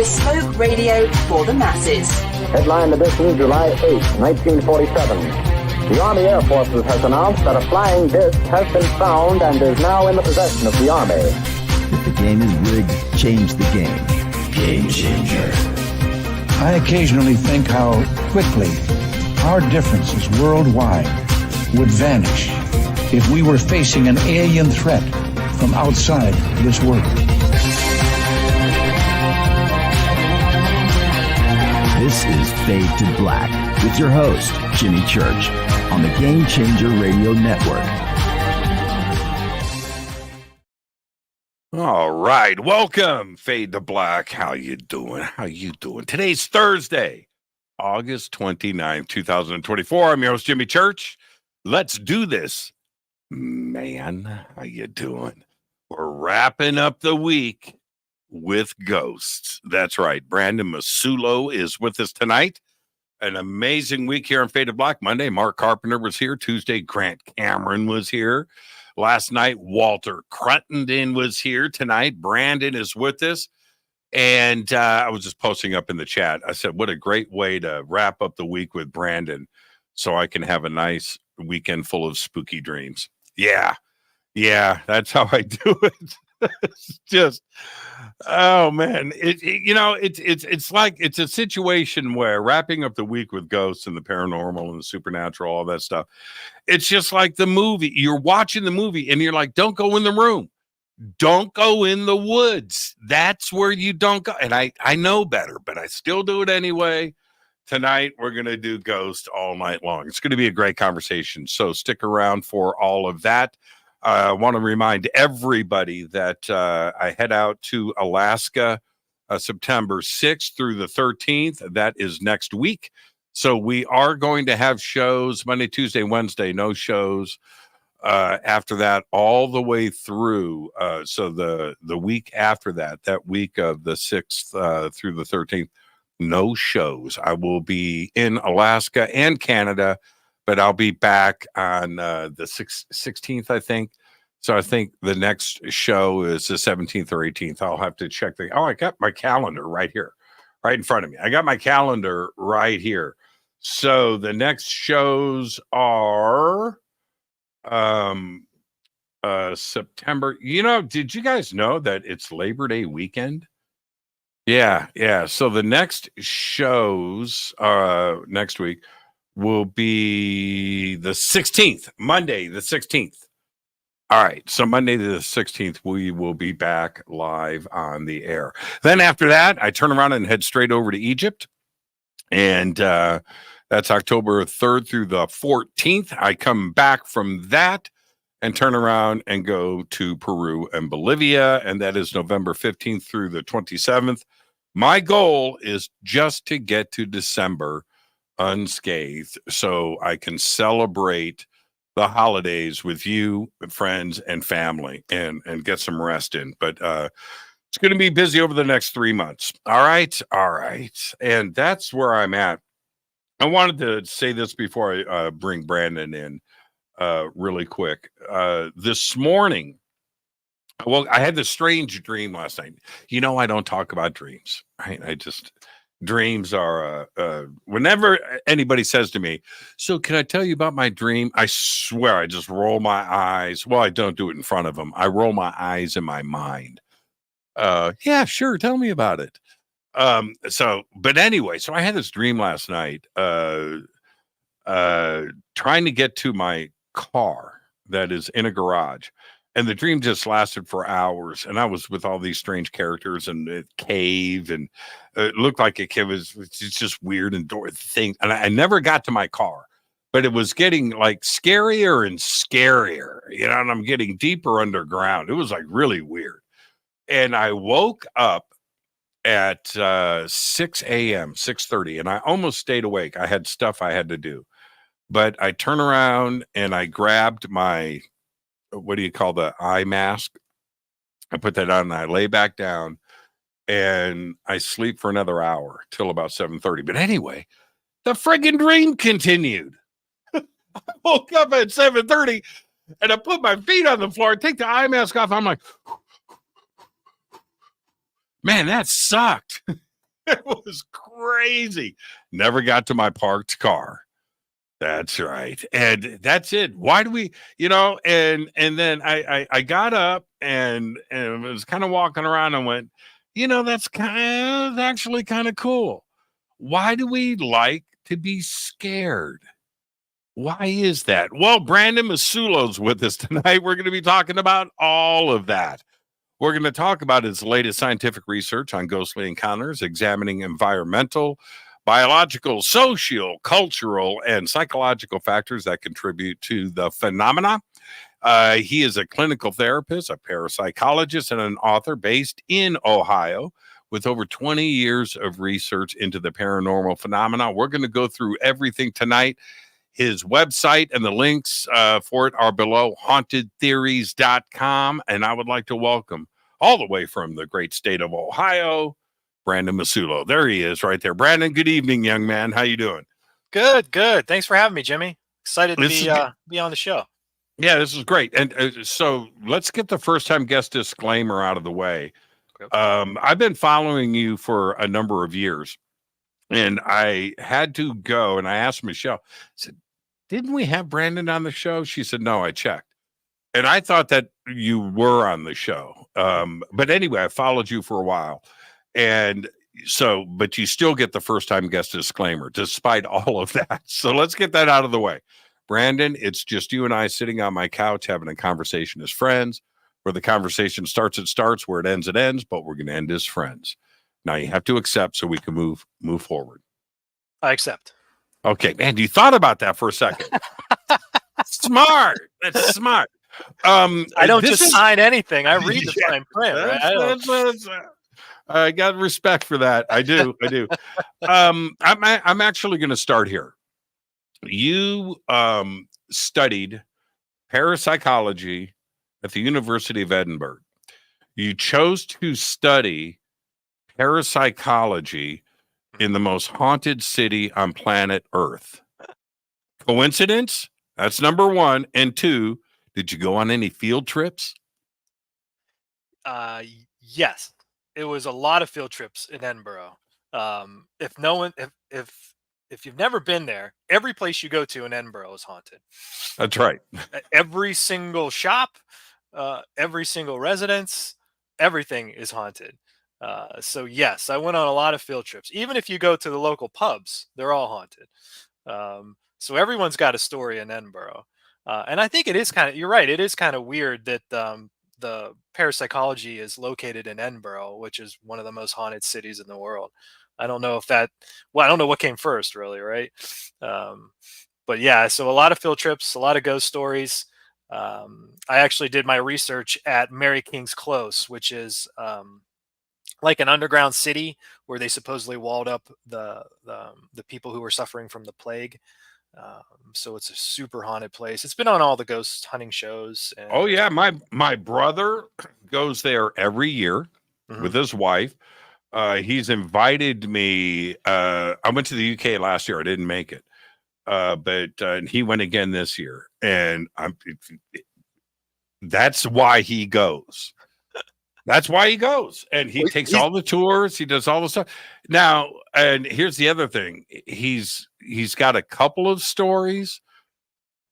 Bespoke radio for the masses. Headline edition, July 8, 1947. The Army Air Forces has announced that a flying disc has been found and is now in the possession of the Army. If the game is rigged, change the game. Game changer. I occasionally think how quickly our differences worldwide would vanish if we were facing an alien threat from outside this world. This is Fade to Black with your host, Jimmy Church, on the Game Changer Radio Network. All right, welcome, Fade to Black. How you doing? Today's Thursday, August 29th, 2024. I'm your host, Jimmy Church. Let's do this. Man, how you doing? We're wrapping up the week with ghosts. That's right. Brandon Massullo is with us tonight. An amazing week here on Fade to Black. Monday, Mark Carpenter was here. Tuesday, Grant Cameron was here. Last night, Walter Cruttenden was here. Tonight, Brandon is with us. And I was just posting up in the chat. I said, what a great way to wrap up the week with Brandon so I can have a nice weekend full of spooky dreams. Yeah, that's how I do it. It's just, oh man, it's like it's a situation where wrapping up the week with ghosts and the paranormal and the supernatural, all that stuff. It's just like the movie. You're watching the movie and you're like, don't go in the room. Don't go in the woods. That's where you don't go. And I know better, but I still do it anyway. Tonight, we're going to do ghost all night long. It's going to be a great conversation. So stick around for all of that. I want to remind everybody that I head out to Alaska September 6th through the 13th. That is next week. So we are going to have shows Monday, Tuesday, Wednesday, no shows. After that, all the way through. So the week after that week of the 6th through the 13th, no shows. I will be in Alaska and Canada, but I'll be back on the 16th, I think. So I think the next show is the 17th or 18th. I'll have to check I got my calendar right here, right in front of me. I got my calendar right here. So the next shows are September. Did you guys know that it's Labor Day weekend? Yeah. So the next shows next week will be the 16th, Monday, the 16th. All right. So Monday the 16th, we will be back live on the air. Then after that, I turn around and head straight over to Egypt. And that's October 3rd through the 14th. I come back from that and turn around and go to Peru and Bolivia. And that is November 15th through the 27th. My goal is just to get to December unscathed so I can celebrate the holidays with you, friends, and family and get some rest in. But it's going to be busy over the next 3 months. All right. And that's where I'm at. I wanted to say this before I bring Brandon in really quick. This morning, I had this strange dream last night. I don't talk about dreams, right? Dreams are, whenever anybody says to me, so can I tell you about my dream? I swear I just roll my eyes. Well, I don't do it in front of them. I roll my eyes in my mind. Yeah, sure. Tell me about it. But anyway, so I had this dream last night, trying to get to my car that is in a garage. And the dream just lasted for hours. And I was with all these strange characters and a cave. And it looked like a cave. It's just weird and thing. And I never got to my car. But it was getting like scarier and scarier. And I'm getting deeper underground. It was like really weird. And I woke up at 6 a.m., 6:30. And I almost stayed awake. I had stuff I had to do. But I turned around and I grabbed my, what do you call the eye mask? I put that on and I lay back down and I sleep for another hour till about 7:30. But anyway, the friggin' dream continued. I woke up at 7:30 and I put my feet on the floor, take the eye mask off. I'm like, man, that sucked. It was crazy. Never got to my parked car. That's right. And that's it. Why do we, and then I got up and was kind of walking around and went, that's actually kind of cool. Why do we like to be scared? Why is that? Well, Brandon Massullo's with us tonight. We're going to be talking about all of that. We're going to talk about his latest scientific research on ghostly encounters, examining environmental, biological, social, cultural, and psychological factors that contribute to the phenomena. He is a clinical therapist, a parapsychologist, and an author based in Ohio with over 20 years of research into the paranormal phenomena. We're going to go through everything tonight. His website and the links for it are below, hauntedtheories.com. And I would like to welcome, all the way from the great state of Ohio, Brandon Massullo. There he is right there. Brandon, good evening, young man. How you doing? Good. Thanks for having me, Jimmy. Excited to be on the show. Yeah, this is great. And so let's get the first-time guest disclaimer out of the way. Okay. I've been following you for a number of years, and I had to go, and I asked Michelle, I said, didn't we have Brandon on the show? She said, no, I checked. And I thought that you were on the show. But anyway, I followed you for a while. And so, but you still get the first-time guest disclaimer, despite all of that. So let's get that out of the way. Brandon, it's just you and I sitting on my couch having a conversation as friends. Where the conversation starts, it starts. Where it ends, but we're going to end as friends. Now you have to accept so we can move forward. I accept. Okay, man, you thought about that for a second. Smart. That's smart. I don't just sign anything. I read the fine print. Right? I got respect for that. I do. I'm actually going to start here. You studied parapsychology at the University of Edinburgh. You chose to study parapsychology in the most haunted city on planet Earth. Coincidence? That's number one. And two, did you go on any field trips? Yes. It was a lot of field trips in Edinburgh. If you've never been there, every place you go to in Edinburgh is haunted. That's right. Every single shop, every single residence, everything is haunted. So yes, I went on a lot of field trips. Even if you go to the local pubs, they're all haunted. So everyone's got a story in Edinburgh. And I think it is you're right. It is kind of weird that the parapsychology is located in Edinburgh, which is one of the most haunted cities in the world. I don't know I don't know what came first, really, right? But yeah, so a lot of field trips, a lot of ghost stories. I actually did my research at Mary King's Close, which is like an underground city where they supposedly walled up the people who were suffering from the plague. So it's a super haunted place. It's been on all the ghost hunting shows. And oh yeah, my brother goes there every year with his wife. He's invited me. I went to the UK last year. I didn't make it, but he went again this year, and that's why he goes. That's why he goes, and he takes all the tours. He does all the stuff. Now, and here's the other thing: he's got a couple of stories.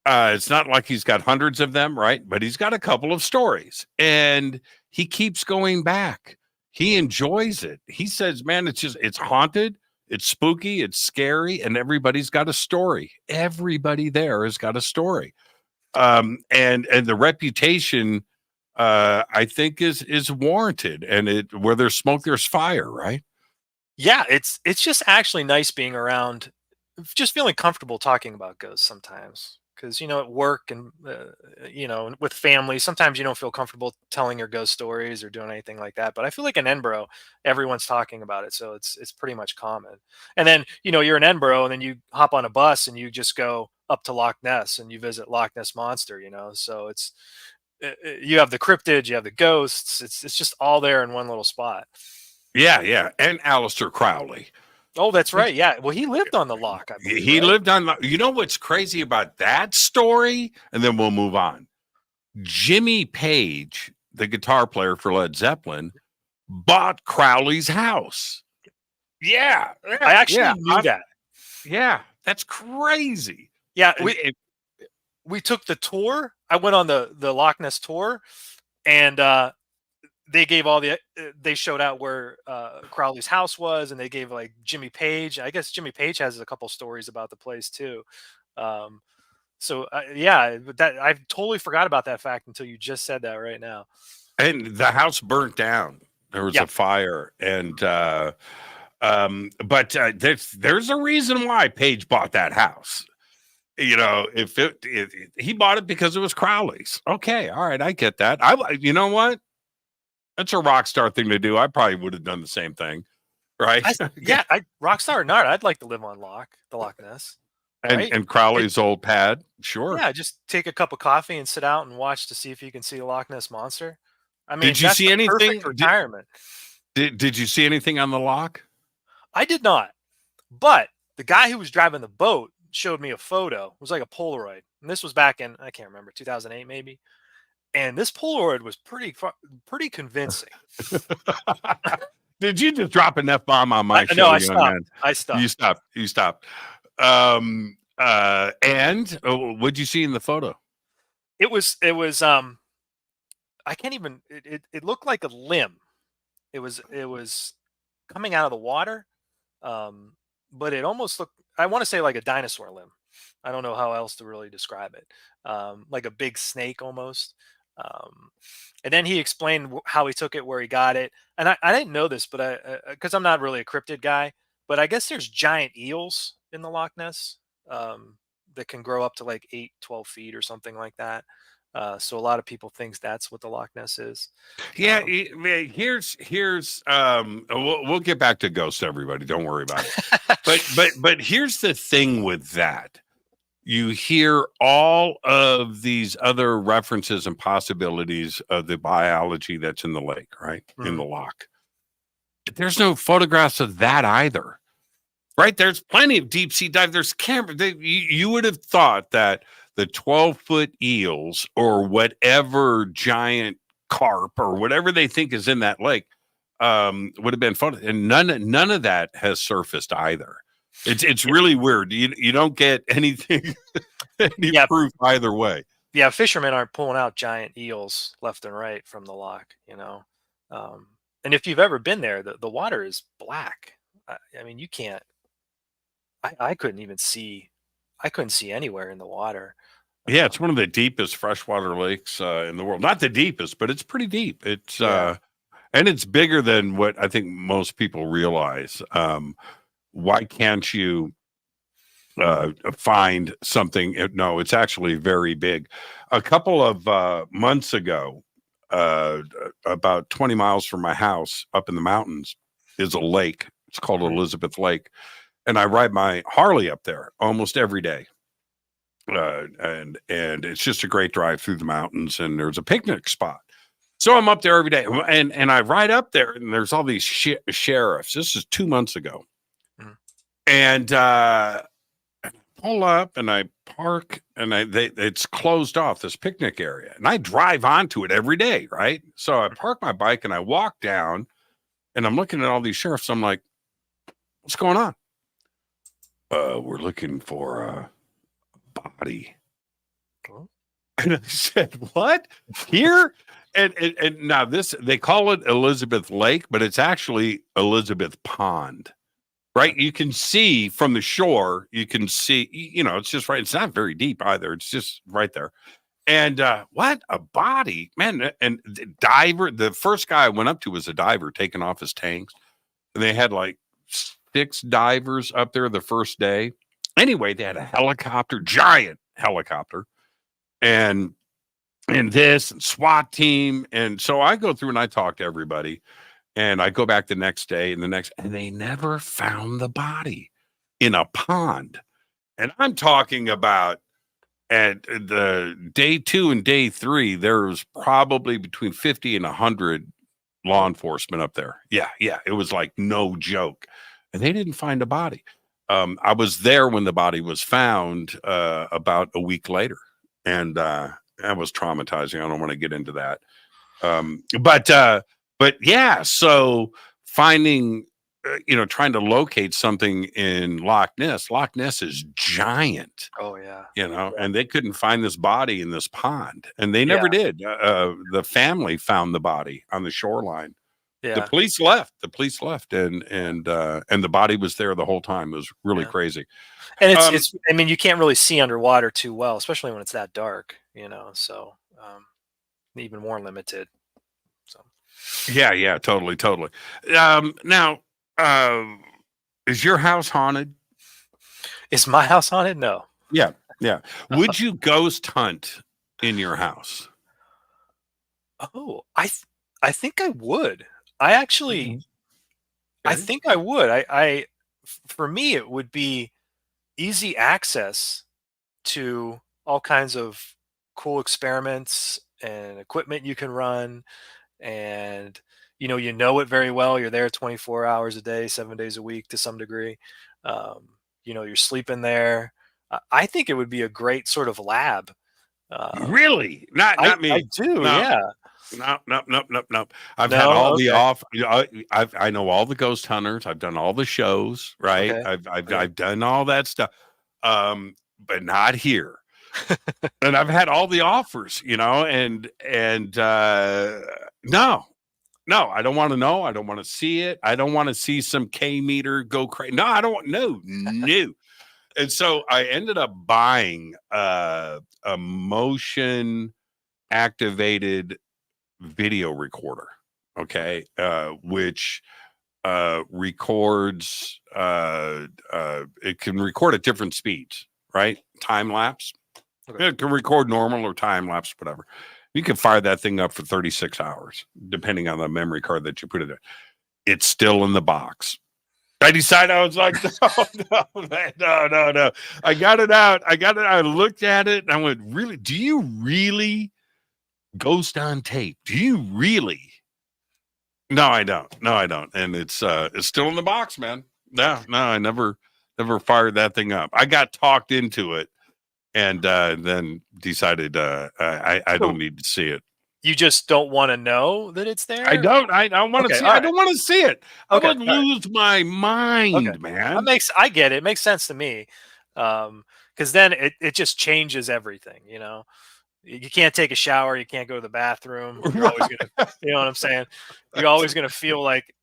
It's not like he's got hundreds of them, right? But he's got a couple of stories, and he keeps going back. He enjoys it. He says, "Man, it's haunted, it's spooky, it's scary, and everybody's got a story. Everybody there has got a story, and the reputation." I think is warranted, and where there's smoke, there's fire, right? Yeah, it's just actually nice being around, just feeling comfortable talking about ghosts sometimes. Because at work and with family, sometimes you don't feel comfortable telling your ghost stories or doing anything like that. But I feel like in Edinburgh, everyone's talking about it, so it's pretty much common. And then you're in Edinburgh, and then you hop on a bus and you just go up to Loch Ness and you visit Loch Ness Monster. So it's you have the cryptids, you have the ghosts. It's just all there in one little spot. Yeah, and Aleister Crowley. Oh, that's right. Yeah, well, he lived on the loch. I believe, he right? lived on. You know what's crazy about that story? And then we'll move on. Jimmy Page, the guitar player for Led Zeppelin, bought Crowley's house. Yeah, I actually knew that. Yeah, that's crazy. Yeah, we took the tour. I went on the Loch Ness tour, and they gave they showed out where Crowley's house was, and they gave like Jimmy Page. I guess Jimmy Page has a couple stories about the place too. Um, so yeah, but that I totally forgot about that fact until you just said that right now. And the house burnt down. There was a fire, and but there's a reason why Page bought that house. You know, if he bought it because it was Crowley's. Okay, all right, I get that. You know what? That's a rock star thing to do. I probably would have done the same thing, right? Rock star or not, I'd like to live on the Loch Ness. Right? And Crowley's old pad, sure. Yeah, just take a cup of coffee and sit out and watch to see if you can see the Loch Ness monster. I mean, did you see anything? Perfect retirement. Did you see anything on the loch? I did not, but the guy who was driving the boat showed me a photo. It was like a Polaroid, and this was back in, I can't remember, 2008 maybe. And this Polaroid was pretty convincing. Did you just drop an F-bomb on my show? No, I stopped. I stopped. You stopped. And what'd you see in the photo? It was I can't even, it looked like a limb. It was coming out of the water. But it almost looked, I want to say like a dinosaur limb. I don't know how else to really describe it. Like a big snake almost. And then he explained how he took it, where he got it. And I didn't know this, but because I'm not really a cryptid guy, but I guess there's giant eels in the Loch Ness that can grow up to like 12 feet or something like that. So a lot of people think that's what the Loch Ness is. Yeah, here's we'll get back to ghosts, everybody. Don't worry about it. but here's the thing with that. You hear all of these other references and possibilities of the biology that's in the lake, right? Mm-hmm. In the loch. There's no photographs of that either. Right? There's plenty of deep sea dive. There's camera. You would have thought that the 12-foot eels or whatever giant carp or whatever they think is in that lake would have been fun. And none of that has surfaced either. It's really weird. You don't get anything, proof either way. Yeah, fishermen aren't pulling out giant eels left and right from the loch, you know. And if you've ever been there, the water is black. I mean, you can't. I couldn't even see. I couldn't see anywhere in the water. Yeah, it's one of the deepest freshwater lakes in the world. Not the deepest, but it's pretty deep. It's and it's bigger than what I think most people realize. Why can't you find something? No, it's actually very big. A couple of months ago, about 20 miles from my house up in the mountains is a lake. It's called Elizabeth Lake. And I ride my Harley up there almost every day. And it's just a great drive through the mountains, and there's a picnic spot. So I'm up there every day, and I ride up there, and there's all these sheriffs. This is 2 months ago. Mm-hmm. And I pull up and I park, and it's closed off, this picnic area. And I drive onto it every day, right? So I park my bike and I walk down, and I'm looking at all these sheriffs. I'm like, what's going on? We're looking for a body. And I said, what? Here? And now this, they call it Elizabeth Lake, but it's actually Elizabeth Pond, right? You can see from the shore, you can see, it's just right. It's not very deep either. It's just right there. And what? A body, man. And the diver, the first guy I went up to was a diver taking off his tanks. And they had like 6 divers up there the first day. Anyway, they had a helicopter, giant helicopter, and this and SWAT team. And so I go through and I talk to everybody, and I go back the next day and they never found the body in a pond. And I'm talking about at the day 2 and day 3, there was probably between 50 and 100 law enforcement up there. Yeah. It was like no joke. And they didn't find a body. I was there when the body was found about a week later. And that was traumatizing. I don't want to get into that. But yeah, so finding trying to locate something in Loch Ness. Loch Ness is giant. Oh yeah. And they couldn't find this body in this pond, and they never Yeah. did. The family found the body on the shoreline. The Yeah. police left. And the body was there the whole time. It was really Yeah. crazy. And it's I mean, you can't really see underwater too well, especially when it's that dark, so even more limited. So Yeah, totally. Now, is your house haunted? is my house haunted? No. Yeah. Would you ghost hunt in your house? Oh, I think I would. I actually I Okay. think I would. For me it would be easy access to all kinds of cool experiments and equipment you can run, and it very well. You're there 24 hours a day, 7 days a week to some degree. You're sleeping there. I think it would be a great sort of lab. Really? Not I me. do, No. yeah. No. I've No? had all the Okay. off. I know all the ghost hunters. I've done all the shows. Right. Okay. I've done all that stuff. But not here. And I've had all the offers. And no, I don't want to know. I don't want to see it. I don't want to see some K meter go crazy. No, I don't want. No. And so I ended up buying a motion activated video recorder, okay, which records. It can record at different speeds, right? Time lapse. Okay. It can record normal or time lapse, whatever. You can fire that thing up for 36 hours, depending on the memory card that you put it in. It's still in the box. I decided, I was like, no. I got it out. I looked at it and I went, really? Do you really ghost on tape? Do you really? No, I don't. And it's still in the box, man. No, I never fired that thing up. I got talked into it and then decided I don't need to see it. You just don't want to know that it's there? I don't want to see it. I don't want to see it. I would lose my mind, man. I get it. It makes sense to me. Because then it just changes everything, You can't take a shower, you can't go to the bathroom. You're always gonna, you know what I'm saying? You're always gonna feel like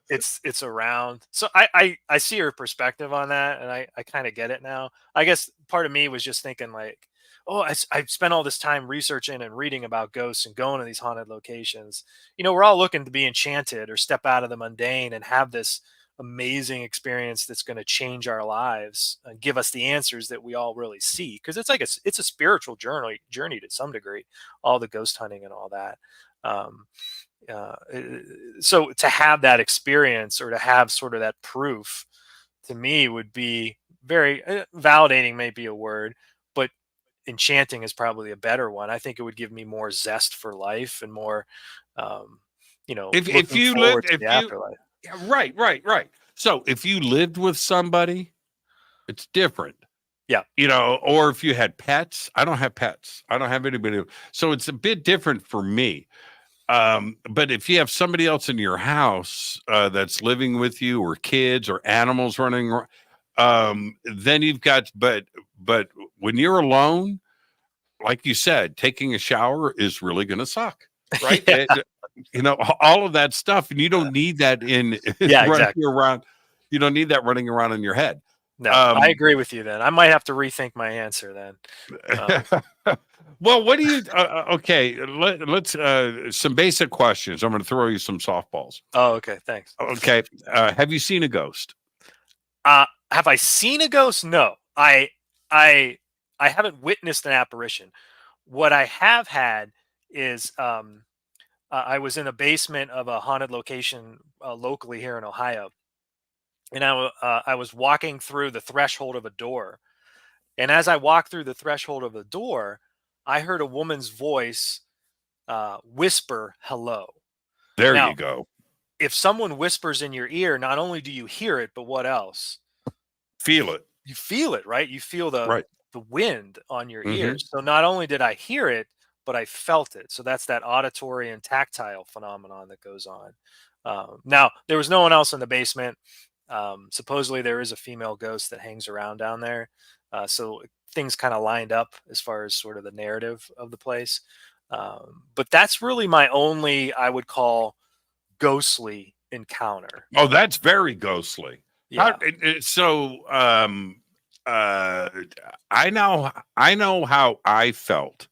it's around. So I see your perspective on that, and I kind of get it now. I guess part of me was just thinking like, oh, I spent all this time researching and reading about ghosts and going to these haunted locations. We're all looking to be enchanted or step out of the mundane and have this amazing experience that's going to change our lives and give us the answers that we all really see. Because it's like it's a spiritual journey to some degree, all the ghost hunting and all that. So to have that experience or to have sort of that proof, to me would be very validating, may be a word, but enchanting is probably a better one. I think it would give me more zest for life and more, if you forward lived, to the afterlife. Yeah, right. So if you lived with somebody, it's different. Yeah. Or if you had pets. I don't have pets. I don't have anybody. So it's a bit different for me. But if you have somebody else in your house that's living with you, or kids or animals running around, then you've got, but when you're alone, like you said, taking a shower is really going to suck, right? Yeah. All of that stuff, and you don't need that running around. You don't need that running around in your head. No, I agree with you. Then I might have to rethink my answer. Then, well, what do you? Okay, let's some basic questions. I'm going to throw you some softballs. Oh, okay, thanks. Okay, have you seen a ghost? Have I seen a ghost? No, I haven't witnessed an apparition. What I have had is I was in a basement of a haunted location locally here in Ohio, and I was walking through the threshold of a door, and as I walked through the threshold of the door, I heard a woman's voice whisper hello. There Now, you go. If someone whispers in your ear, not only do you hear it, but what else? Feel it. You feel it, right? You feel the wind on your Mhm. ears. So not only did I hear it, but I felt it. So that's that auditory and tactile phenomenon that goes on. Now, there was no one else in the basement. Supposedly, there is a female ghost that hangs around down there. So things kind of lined up as far as sort of the narrative of the place. But that's really my only, I would call, ghostly encounter. Oh, that's very ghostly. Yeah. So, I know how I felt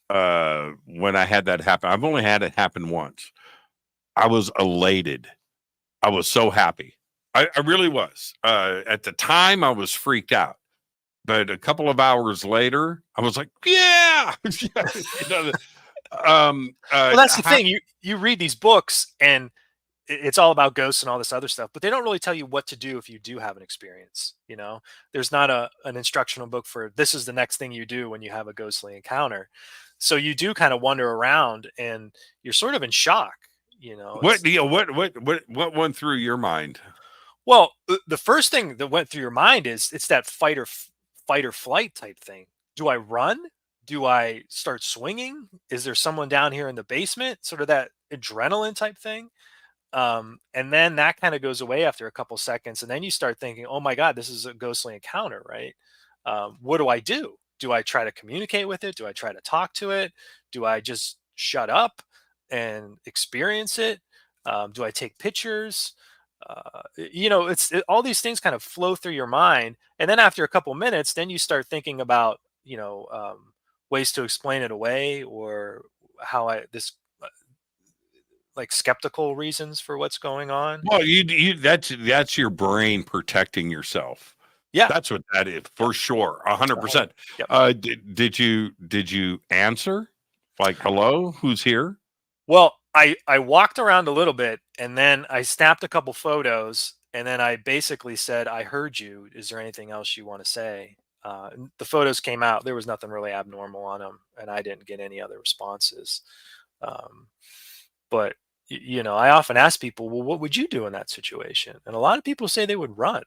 when I had that happen. I've only had it happen once. I was elated. I was so happy. I really was. At the time, I was freaked out, but a couple of hours later, I was like, "Yeah!" You know, Well, that's the thing. You read these books, and it's all about ghosts and all this other stuff, but they don't really tell you what to do if you do have an experience. There's not an instructional book for this is the next thing you do when you have a ghostly encounter. So you do kind of wander around, and you're sort of in shock. What went through your mind? Well, the first thing that went through your mind is it's that fight or flight type thing. Do I run? Do I start swinging? Is there someone down here in the basement? Sort of that adrenaline type thing. And then that kind of goes away after a couple seconds, and then you start thinking, "Oh my God, this is a ghostly encounter, right?" What do I do? Do I try to communicate with it? Do I try to talk to it? Do I just shut up and experience it? Do I take pictures? All these things kind of flow through your mind, and then after a couple minutes, then you start thinking about ways to explain it away, or how like skeptical reasons for what's going on. Well, that's your brain protecting yourself. Yeah, That's what that is for sure. 100%. Yep. Did you answer? Like, hello, who's here? Well, I walked around a little bit, and then I snapped a couple photos, and then I basically said, "I heard you. Is there anything else you want to say?" And the photos came out. There was nothing really abnormal on them, and I didn't get any other responses. But I often ask people, "Well, what would you do in that situation?" And a lot of people say they would run.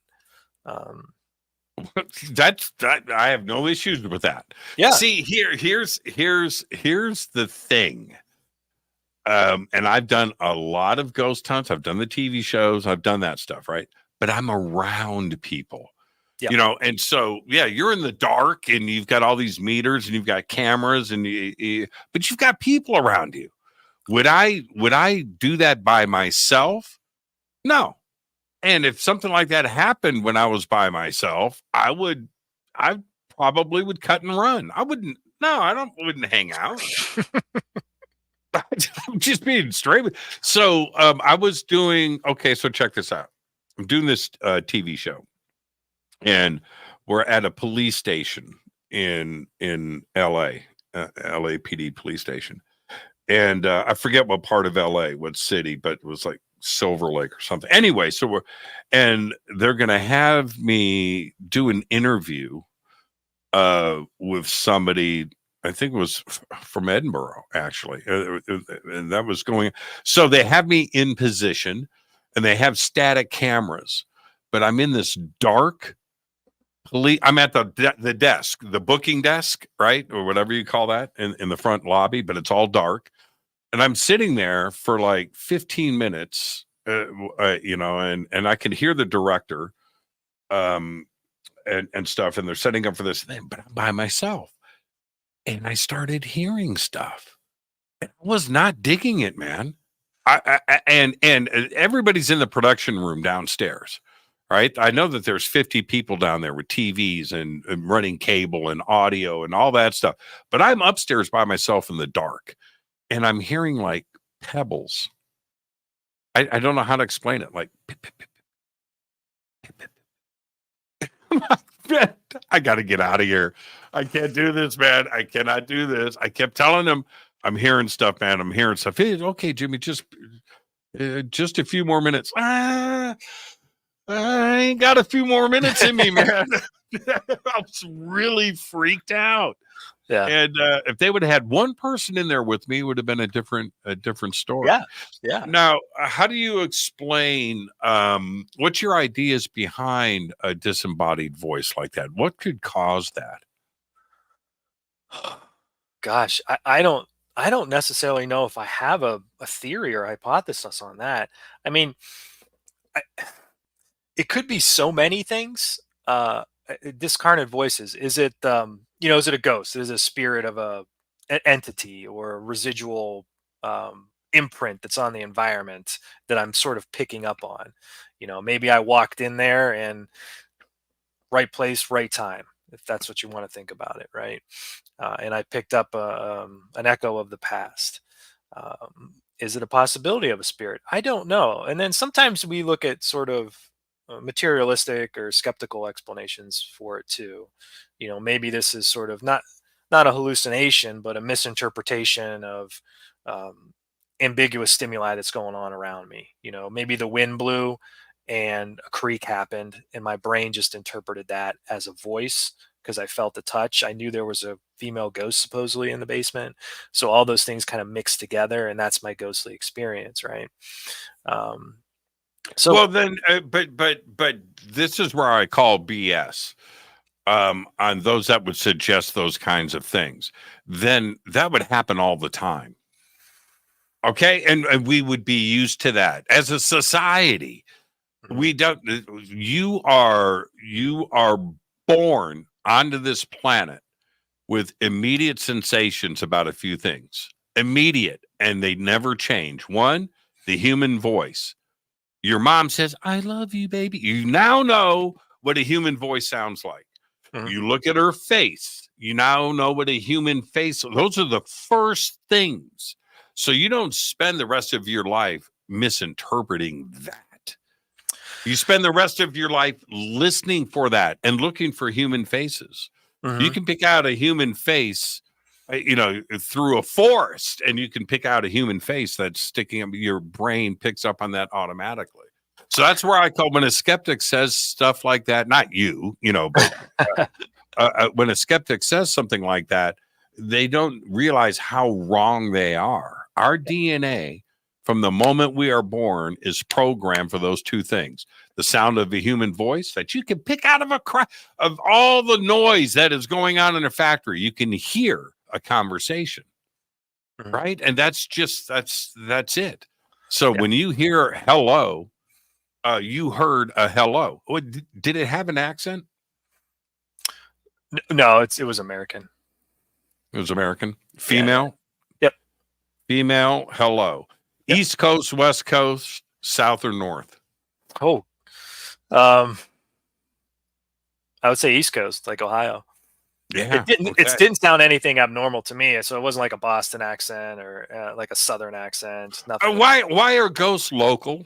That I have no issues with that. Yeah. See, here's the thing. And I've done a lot of ghost hunts. I've done the TV shows. I've done that stuff, right? But I'm around people, Yeah. and so, yeah, you're in the dark and you've got all these meters and you've got cameras but you've got people around you. Would I do that by myself? No. And if something like that happened when I was by myself, I probably would cut and run. I wouldn't hang out. I'm just being straight. So I was doing, okay, so check this out. I'm doing this TV show, and we're at a police station in LA, LAPD police station. And I forget what part of LA, what city, but it was like Silver Lake or something. Anyway, and they're going to have me do an interview with somebody, I think it was from Edinburgh, actually. And that was going. So they have me in position, and they have static cameras, but I'm in this dark I'm at the desk, the booking desk, right? Or whatever you call that in the front lobby, but it's all dark. And I'm sitting there for like 15 minutes, and I can hear the director and stuff, and they're setting up for this thing, but I'm by myself. And I started hearing stuff. And I was not digging it, man. And everybody's in the production room downstairs, right? I know that there's 50 people down there with TVs and running cable and audio and all that stuff. But I'm upstairs by myself in the dark, and I'm hearing like pebbles. I don't know how to explain it. Like, pip, pip, pip, pip, pip, pip. I got to get out of here. I can't do this, man. I cannot do this. I kept telling him, I'm hearing stuff, man. I'm hearing stuff. Hey, okay, Jimmy, just a few more minutes. I ain't got a few more minutes in me, man. I was really freaked out. Yeah. And if they would have had one person in there with me, it would have been a different story. Yeah. Yeah. Now, how do you explain what's your ideas behind a disembodied voice like that? What could cause that? Gosh, I don't I don't necessarily know if I have a theory or hypothesis on that. I mean, I, it could be so many things. Discarnate voices. Is it, is it a ghost? Is it a spirit of an entity or a residual imprint that's on the environment that I'm sort of picking up on? Maybe I walked in there and right place, right time, if that's what you want to think about it, right? And I picked up an echo of the past. Is it a possibility of a spirit? I don't know. And then sometimes we look at sort of materialistic or skeptical explanations for it too. Maybe this is sort of not a hallucination, but a misinterpretation of um, ambiguous stimuli that's going on around me. Maybe the wind blew and a creak happened, and my brain just interpreted that as a voice because I felt the touch. I knew there was a female ghost supposedly in the basement. So all those things kind of mixed together, and that's my ghostly experience, right? Um, so Well, then, but this is where I call BS on those that would suggest those kinds of things. Then that would happen all the time. Okay, and we would be used to that as a society. We don't. You are born onto this planet with immediate sensations about a few things. Immediate, and they never change. One, the human voice. Your mom says, "I love you, baby." You now know what a human voice sounds like. mhm, You look at her face. You now know what a human face. Those are the first things. So you don't spend the rest of your life misinterpreting that. You spend the rest of your life listening for that and looking for human faces. You mhm, can pick out a human face, through a forest, and you can pick out a human face that's sticking up. Your brain picks up on that automatically. So that's where I call when a skeptic says stuff like that, not you, but when a skeptic says something like that, they don't realize how wrong they are. Our DNA, from the moment we are born, is programmed for those two things: the sound of a human voice that you can pick out of of all the noise that is going on in a factory. You can hear a conversation, mhm. right? And that's it. So Yeah. when you hear hello, you heard a hello. Did it have an accent? No, it was American. It was American. Yeah, yeah. Female. Yep. Female, hello. Yep. East Coast, West Coast, South or North? Oh, um, I would say East Coast, like Ohio. It Yeah. didn't. It Okay. didn't sound anything abnormal to me. So it wasn't like a Boston accent or like a Southern accent. Nothing. Why are ghosts local?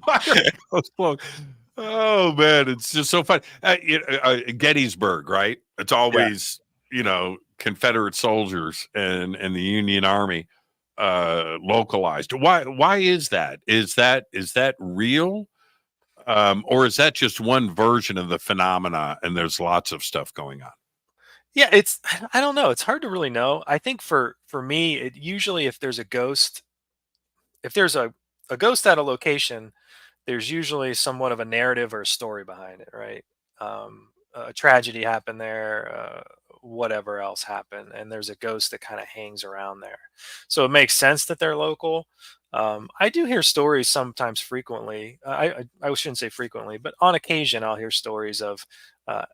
Why are ghosts local? Oh man, it's just so fun. Gettysburg, right? It's Yeah. always Confederate soldiers and the Union Army localized. Why is that? Is that real? Or is that just one version of the phenomena and there's lots of stuff going on? Yeah. I don't know. It's hard to really know. I think for me, it usually if there's a ghost, if there's a ghost at a location, there's usually somewhat of a narrative or a story behind it, right? A tragedy happened there, whatever else happened, and there's a ghost that kind of hangs around there. So it makes sense that they're local. I do hear stories sometimes frequently. I shouldn't say frequently, but on occasion I'll hear stories of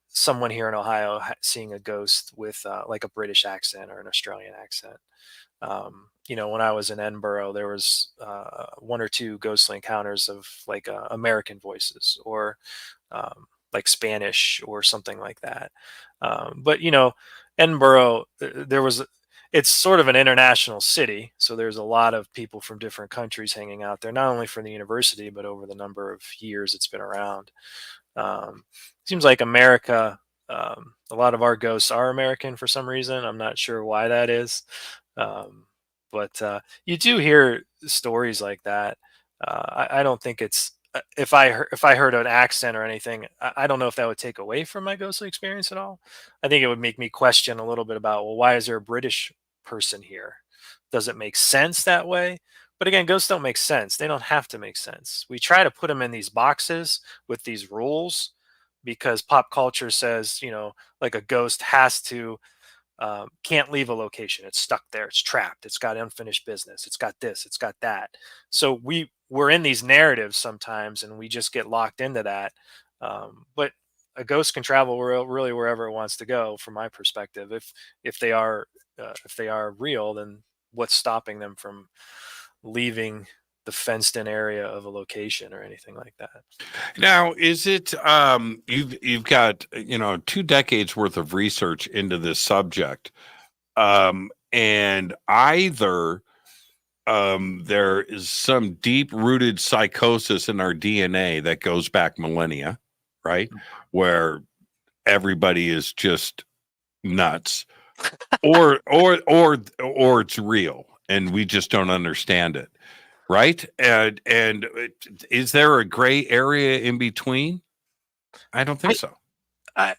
someone here in Ohio seeing a ghost with like a British accent or an Australian accent. When I was in Edinburgh, there was one or two ghostly encounters of like American voices or like Spanish or something like that. But Edinburgh, it's sort of an international city, so there's a lot of people from different countries hanging out there, not only for the university, but over the number of years it's been around. Um, Seems like America. A lot of our ghosts are American for some reason. I'm not sure why that is. Um, but you do hear stories like that. I don't think it's if I heard an accent or anything, I don't know if that would take away from my ghostly experience at all. I think it would make me question a little bit about, well, why is there a British person here? Does it make sense that way? But again, ghosts don't make sense. They don't have to make sense. We try to put them in these boxes with these rules because pop culture says, like a ghost has to can't leave a location. It's stuck there. It's trapped. It's got unfinished business. It's got this. It's got that. So we're in these narratives sometimes, and we just get locked into that. But a ghost can travel really wherever it wants to go, from my perspective. If they are real, then what's stopping them from leaving the fenced-in area of a location or anything like that? Now, is it you've got 2 decades worth of research into this subject, and either there is some deep-rooted psychosis in our DNA that goes back millennia, right, where everybody is just nuts, or it's real and we just don't understand it, right? And is there a gray area in between? I don't think so. I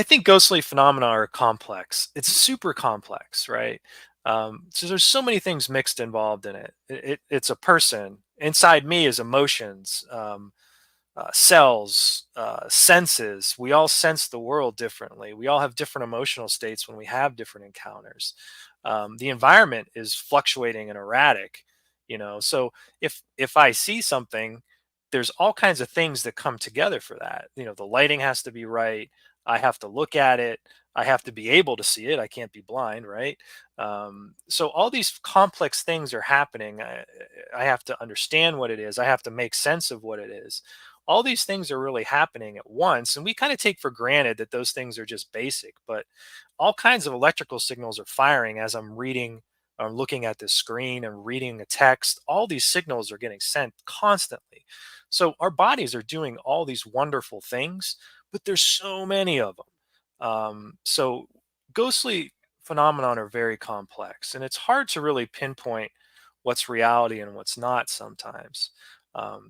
think ghostly phenomena are complex. It's super complex, right? So there's so many things mixed involved in it. It's a person. Inside me is emotions, cells, senses. We all sense the world differently. We all have different emotional states when we have different encounters. The environment is fluctuating and erratic, So if I see something, there's all kinds of things that come together for that. The lighting has to be right. I have to look at it. I have to be able to see it. I can't be blind, right? So all these complex things are happening. I have to understand what it is. I have to make sense of what it is. All these things are really happening at once, and we kind of take for granted that those things are just basic, but all kinds of electrical signals are firing as I'm looking at this screen and reading a text. All these signals are getting sent constantly. So our bodies are doing all these wonderful things, but there's so many of them. So ghostly phenomenon are very complex, and it's hard to really pinpoint what's reality and what's not sometimes.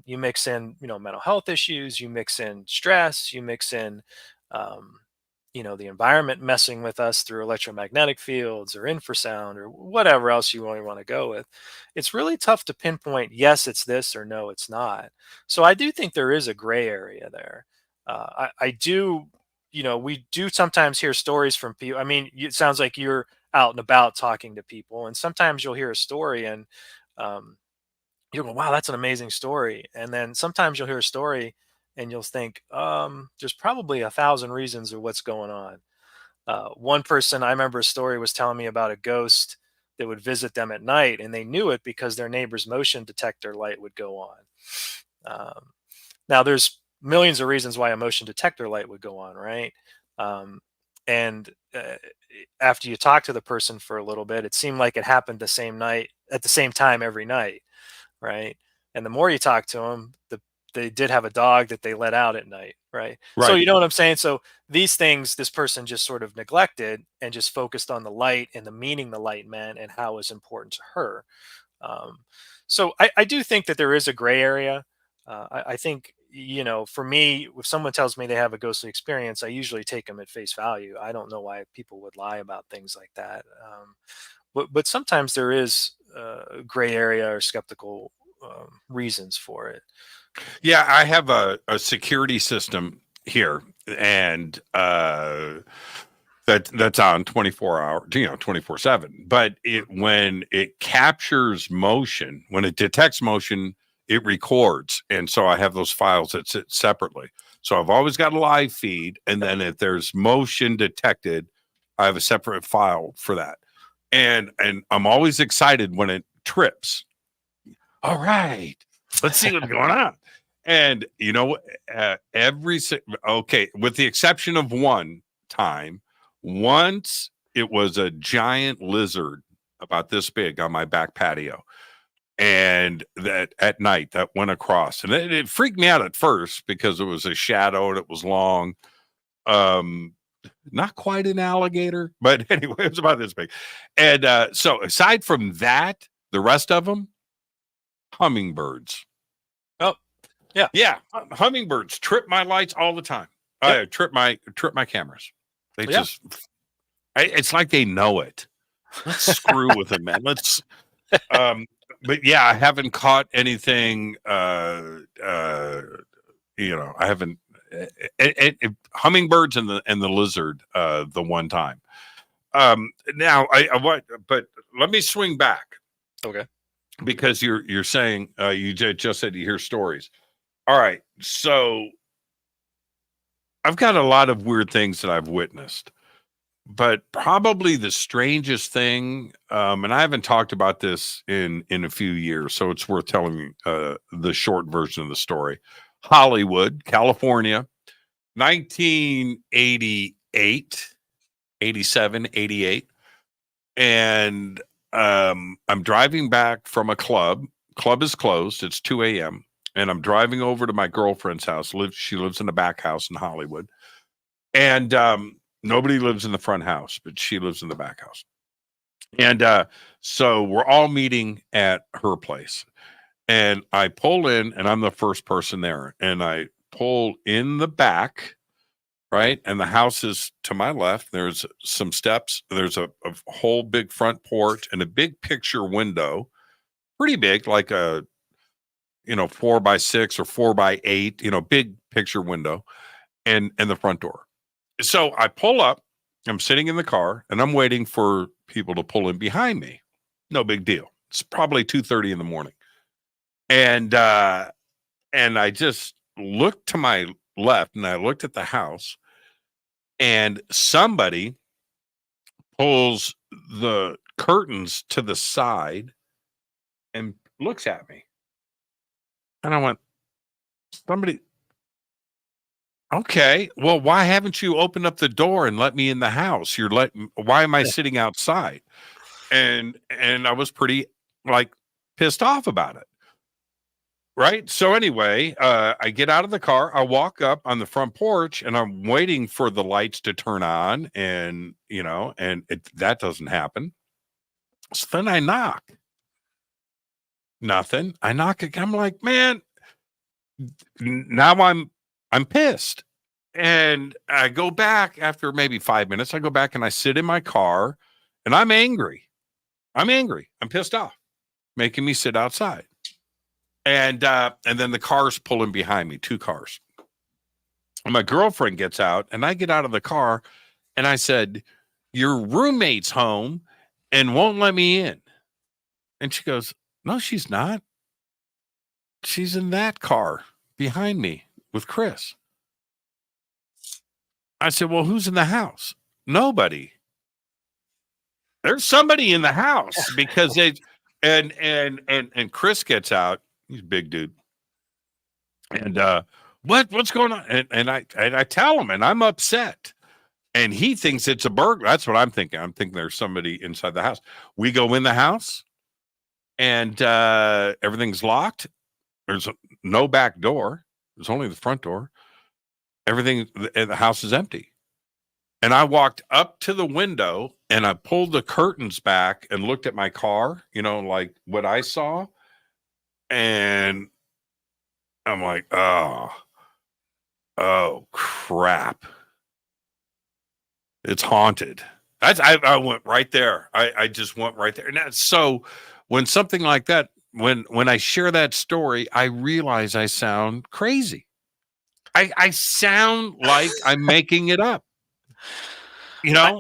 You mix in, mental health issues, you mix in stress, you mix in, the environment messing with us through electromagnetic fields or infrasound or whatever else you want to go with. It's really tough to pinpoint, yes, it's this, or no, it's not. So I do think there is a gray area there. I do, we do sometimes hear stories from people. I mean, it sounds like you're out and about talking to people, and sometimes you'll hear a story and you'll go, wow, that's an amazing story. And then sometimes you'll hear a story and you'll think, there's probably 1,000 reasons of what's going on. One person, I remember a story, was telling me about a ghost that would visit them at night, and they knew it because their neighbor's motion detector light would go on. Now, there's millions of reasons why a motion detector light would go on, right? And after you talk to the person for a little bit, it seemed like it happened the same night at the same time every night, right? And the more you talk to them, they did have a dog that they let out at night, right? So you know what I'm saying? So these things, this person just sort of neglected and just focused on the light and the meaning the light meant and how it was important to her. So I do think that there is a gray area. I think, for me, if someone tells me they have a ghostly experience, I usually take them at face value. I don't know why people would lie about things like that. But sometimes there is a gray area or skeptical reasons for it. Yeah, I have a security system here, and that's on 24-hour, 24/7. But when it captures motion, when it detects motion, it records, and so I have those files that sit separately. So I've always got a live feed, and then if there's motion detected, I have a separate file for that. And I'm always excited when it trips. All right, let's see what's going on. And okay, with the exception of one time, once it was a giant lizard about this big on my back patio, and that at night that went across, and it freaked me out at first because it was a shadow and it was long. Not quite an alligator, but anyway, it was about this big. And so aside from that, the rest of them, hummingbirds. Oh, yeah. Yeah. Hummingbirds trip my lights all the time. Yep. Trip my cameras. They just, it's like they know it. Let's screw with them, man. Let's, but yeah, I haven't caught anything, I haven't, hummingbirds and the lizard the one time. Now but let me swing back. Okay. Because you're saying you just said you hear stories. All right, so I've got a lot of weird things that I've witnessed, but probably the strangest thing, and I haven't talked about this in a few years, so it's worth telling the short version of the story. Hollywood, California, 1988, 87, 88. And I'm driving back from a club. Club is closed. It's 2 a.m. And I'm driving over to my girlfriend's house. She lives in the back house in Hollywood. And nobody lives in the front house, but she lives in the back house. And so we're all meeting at her place. And I pull in, and I'm the first person there. And I pull in the back, right? And the house is to my left. There's some steps. There's a whole big front porch and a big picture window, pretty big, like a 4x6 or 4x8, big picture window, and the front door. So I pull up. I'm sitting in the car, and I'm waiting for people to pull in behind me. No big deal. It's probably 2:30 in the morning, and I just looked to my left, and I looked at the house. And somebody pulls the curtains to the side and looks at me. And I went, somebody, okay, well, why haven't you opened up the door and let me in the house? Why am I sitting outside? And I was pretty pissed off about it. Right. So anyway, I get out of the car. I walk up on the front porch, and I'm waiting for the lights to turn on, and that doesn't happen. So then I knock. Nothing. I knock again. I'm like, man, now I'm pissed. And I go back after maybe 5 minutes. I go back and I sit in my car, and I'm angry. I'm pissed off, making me sit outside. And then the car's pulling behind me, 2 cars. And my girlfriend gets out, and I get out of the car, and I said, your roommate's home and won't let me in. And she goes, no, she's not. She's in that car behind me with Chris. I said, well, who's in the house? Nobody. There's somebody in the house because and Chris gets out. He's a big dude. And what's going on? And I tell him, and I'm upset. And he thinks it's a burglar. That's what I'm thinking. I'm thinking there's somebody inside the house. We go in the house, and everything's locked. There's no back door. There's only the front door. Everything in the house is empty. And I walked up to the window, and I pulled the curtains back and looked at my car, like what I saw. And I'm like, oh crap. It's haunted. I went right there. I just went right there. And so when something like that, when I share that story, I realize I sound crazy. I sound like I'm making it up, and I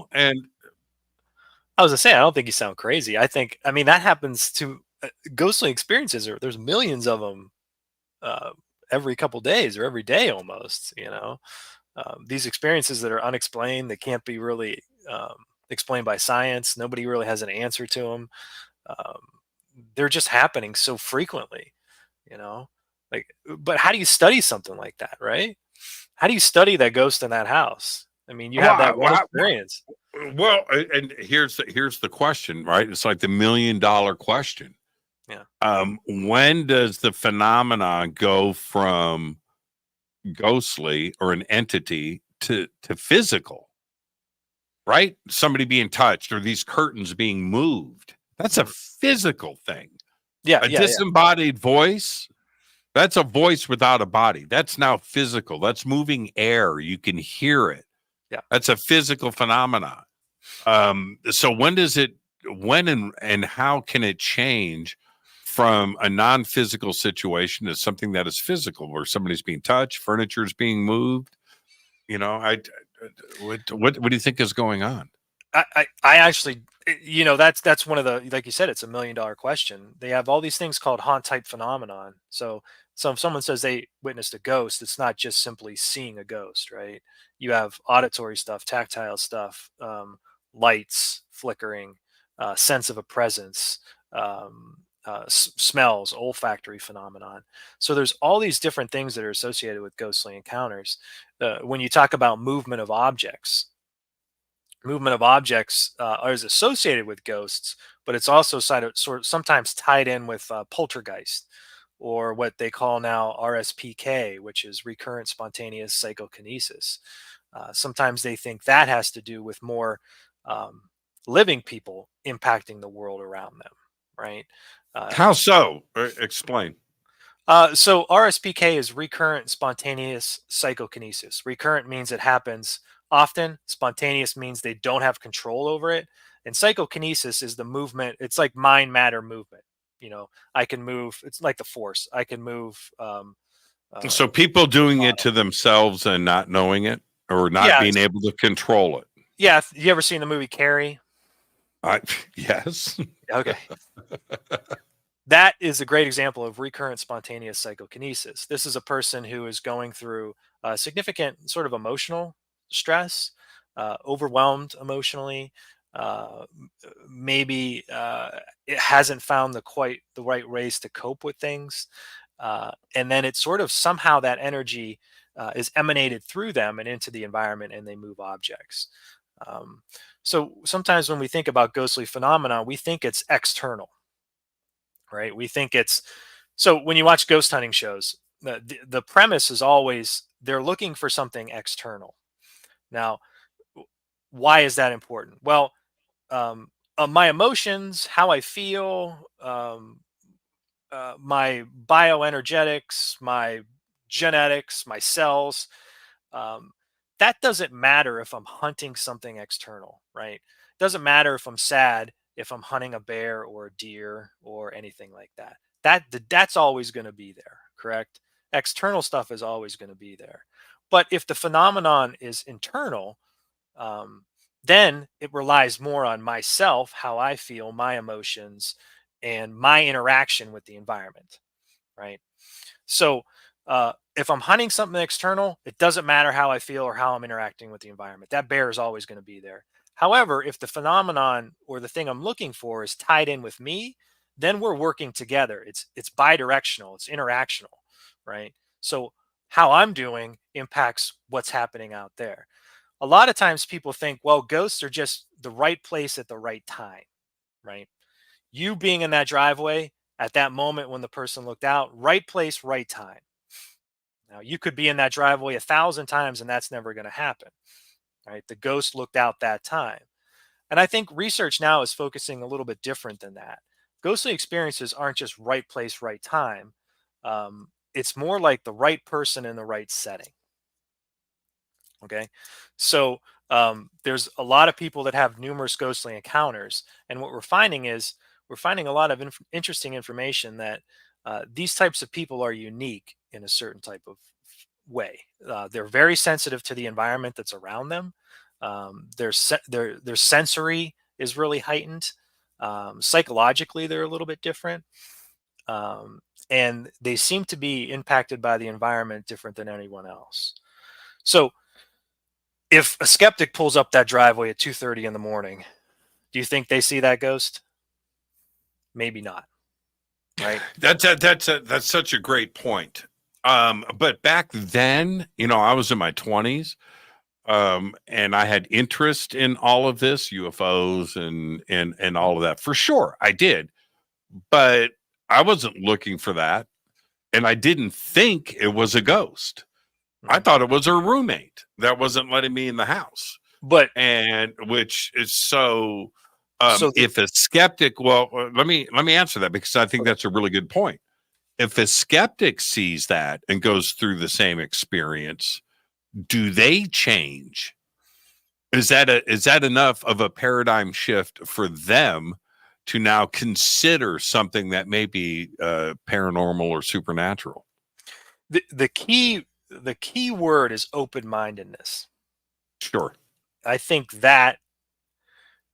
was gonna say, I don't think you sound crazy. I mean, that happens to ghostly experiences. There's millions of them every couple days or every day almost, these experiences that are unexplained, that can't be really explained by science. Nobody really has an answer to them. They're just happening so frequently, but how do you study something like that, right? How do you study that ghost in that house? I mean, you have that one experience. Well, and here's the question, right? It's like the $1 million question. Yeah. When does the phenomenon go from ghostly or an entity to physical? Right? Somebody being touched or these curtains being moved. That's a physical thing. Yeah. A disembodied voice. That's a voice without a body. That's now physical. That's moving air. You can hear it. Yeah. That's a physical phenomenon. So when and how can it change from a non-physical situation to something that is physical, where somebody's being touched, furniture is being moved. You know, what do you think is going on? I actually, that's one of the, like you said, it's $1 million question. They have all these things called haunt type phenomenon. So if someone says they witnessed a ghost, it's not just simply seeing a ghost, right? You have auditory stuff, tactile stuff, lights flickering, sense of a presence, smells, olfactory phenomenon. So there's all these different things that are associated with ghostly encounters. When you talk about movement of objects, is associated with ghosts, but it's also sometimes tied in with poltergeist, or what they call now RSPK, which is recurrent spontaneous psychokinesis. Sometimes they think that has to do with more living people impacting the world around them, right? How so? Explain. So RSPK is recurrent spontaneous psychokinesis. Recurrent means it happens often. Spontaneous means they don't have control over it. And psychokinesis is the movement. It's like mind matter movement. I can move. It's like the force. I can move. So people doing it to themselves and not knowing it, or not being able to control it. Yeah. You ever seen the movie Carrie? Yes. Okay. That is a great example of recurrent spontaneous psychokinesis. This is a person who is going through significant sort of emotional stress, overwhelmed emotionally. Maybe it hasn't found the right ways to cope with things. And then it's sort of somehow that energy is emanated through them and into the environment, and they move objects. So sometimes when we think about ghostly phenomena, we think it's external. Right? We think so when you watch ghost hunting shows, the premise is always they're looking for something external. Now, why is that important? Well, my emotions, how I feel, my bioenergetics, my genetics, my cells, that doesn't matter if I'm hunting something external, right? It doesn't matter if I'm sad, if I'm hunting a bear or a deer or anything like that. That's always going to be there, correct? External stuff is always going to be there. But if the phenomenon is internal, then it relies more on myself, how I feel, my emotions, and my interaction with the environment, right? So if I'm hunting something external, it doesn't matter how I feel or how I'm interacting with the environment. That bear is always going to be there. However, if the phenomenon or the thing I'm looking for is tied in with me, then we're working together. It's bidirectional, it's interactional, right? So how I'm doing impacts what's happening out there. A lot of times people think, well, ghosts are just the right place at the right time, right? You being in that driveway at that moment when the person looked out, right place, right time. Now, you could be in that driveway 1,000 times and that's never going to happen, right? The ghost looked out that time. And I think research now is focusing a little bit different than that. Ghostly experiences aren't just right place, right time. It's more like the right person in the right setting. Okay. So there's a lot of people that have numerous ghostly encounters. And what we're finding is we're finding a lot of interesting information that these types of people are unique in a certain type of way. They're very sensitive to the environment that's around them. Their sensory is really heightened. Psychologically, they're a little bit different. And they seem to be impacted by the environment different than anyone else. So if a skeptic pulls up that driveway at 2:30 in the morning, do you think they see that ghost? Maybe not. Right? That's such a great point. But back then, I was in my 20s, and I had interest in all of this, UFOs and all of that. For sure, I did. But I wasn't looking for that, and I didn't think it was a ghost. I thought it was her roommate that wasn't letting me in the house. And which is so if a skeptic, let me answer that, because I think that's a really good point. If a skeptic sees that and goes through the same experience, do they change? Is that enough of a paradigm shift for them to now consider something that may be paranormal or supernatural. The key word is open-mindedness. Sure. I think that,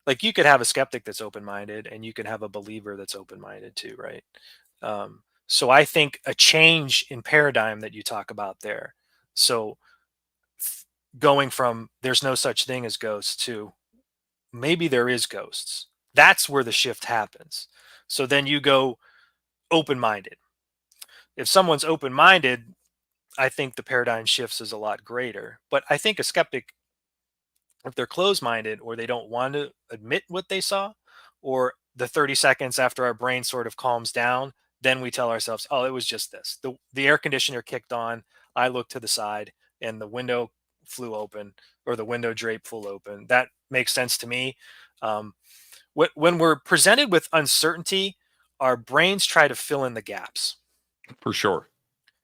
like, you could have a skeptic that's open-minded, and you can have a believer that's open-minded too, right? So I think a change in paradigm that you talk about there. So going from there's no such thing as ghosts to maybe there is ghosts. That's where the shift happens. So then you go open-minded. If someone's open-minded, I think the paradigm shifts is a lot greater. But I think a skeptic, if they're closed-minded or they don't want to admit what they saw, or the 30 seconds after our brain sort of calms down, then we tell ourselves, oh, it was just this. The air conditioner kicked on. I looked to the side and the window flew open, or the window drape flew open. That makes sense to me. When we're presented with uncertainty, our brains try to fill in the gaps. For sure.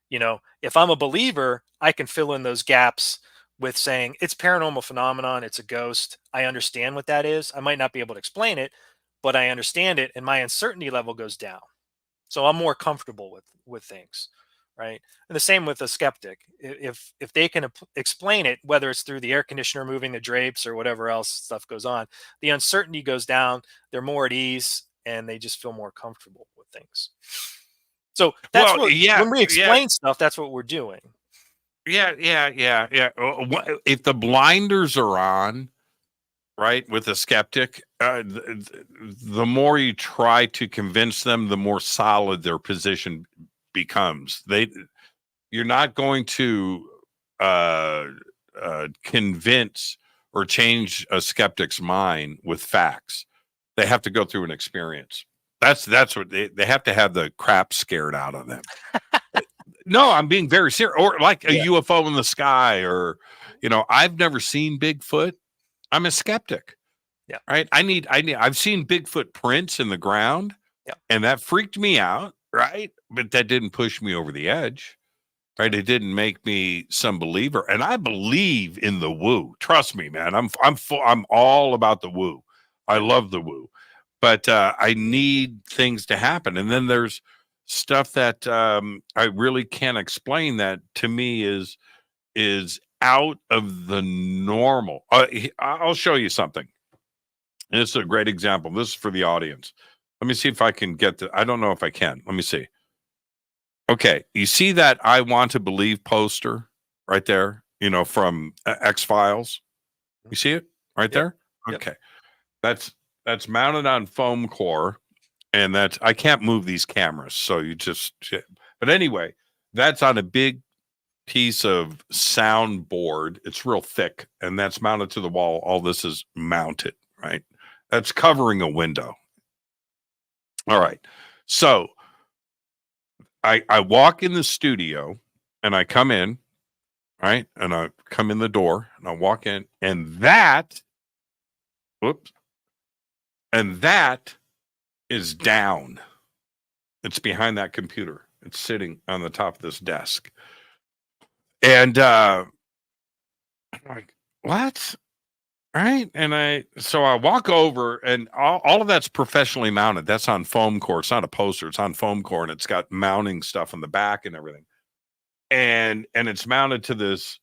If I'm a believer, I can fill in those gaps with saying it's paranormal phenomenon, it's a ghost. I understand what that is. I might not be able to explain it, but I understand it, and my uncertainty level goes down. So I'm more comfortable with things, right? And the same with a skeptic. If they can explain it, whether it's through the air conditioner moving the drapes or whatever else stuff goes on, the uncertainty goes down. They're more at ease, and they just feel more comfortable with things. So that's when we explain stuff, that's what we're doing. Yeah. If the blinders are on, right, with a skeptic, the more you try to convince them, the more solid their position becomes. You're not going to convince or change a skeptic's mind with facts. They have to go through an experience. That's what they have to have the crap scared out of them. No, I'm being very serious. Or like a UFO in the sky, or I've never seen Bigfoot. I'm a skeptic. Yeah. Right. I've seen Bigfoot prints in the ground. Yeah. And that freaked me out. Right. But that didn't push me over the edge. Right. It didn't make me some believer. And I believe in the woo. Trust me, man. I'm all about the woo. I love the woo. But I need things to happen. And then there's stuff that I really can't explain that to me is out of the normal. I'll show you something. And this is a great example. This is for the audience. Let me see if I can get I don't know if I can. Let me see. Okay. You see that I Want to Believe poster right there, from X-Files? You see it right there? Okay. Yep. That's mounted on foam core, and I can't move these cameras. So but anyway, that's on a big piece of soundboard. It's real thick, and that's mounted to the wall. All this is mounted, right? That's covering a window. All right. So I walk in the studio, and I come in, right? And I come in the door, and I walk in, and that is down. It's behind that computer. It's sitting on the top of this desk. And I'm like, what? Right. And so I walk over, and all of that's professionally mounted. That's on foam core. It's not a poster. It's on foam core, and it's got mounting stuff on the back and everything. And it's mounted to this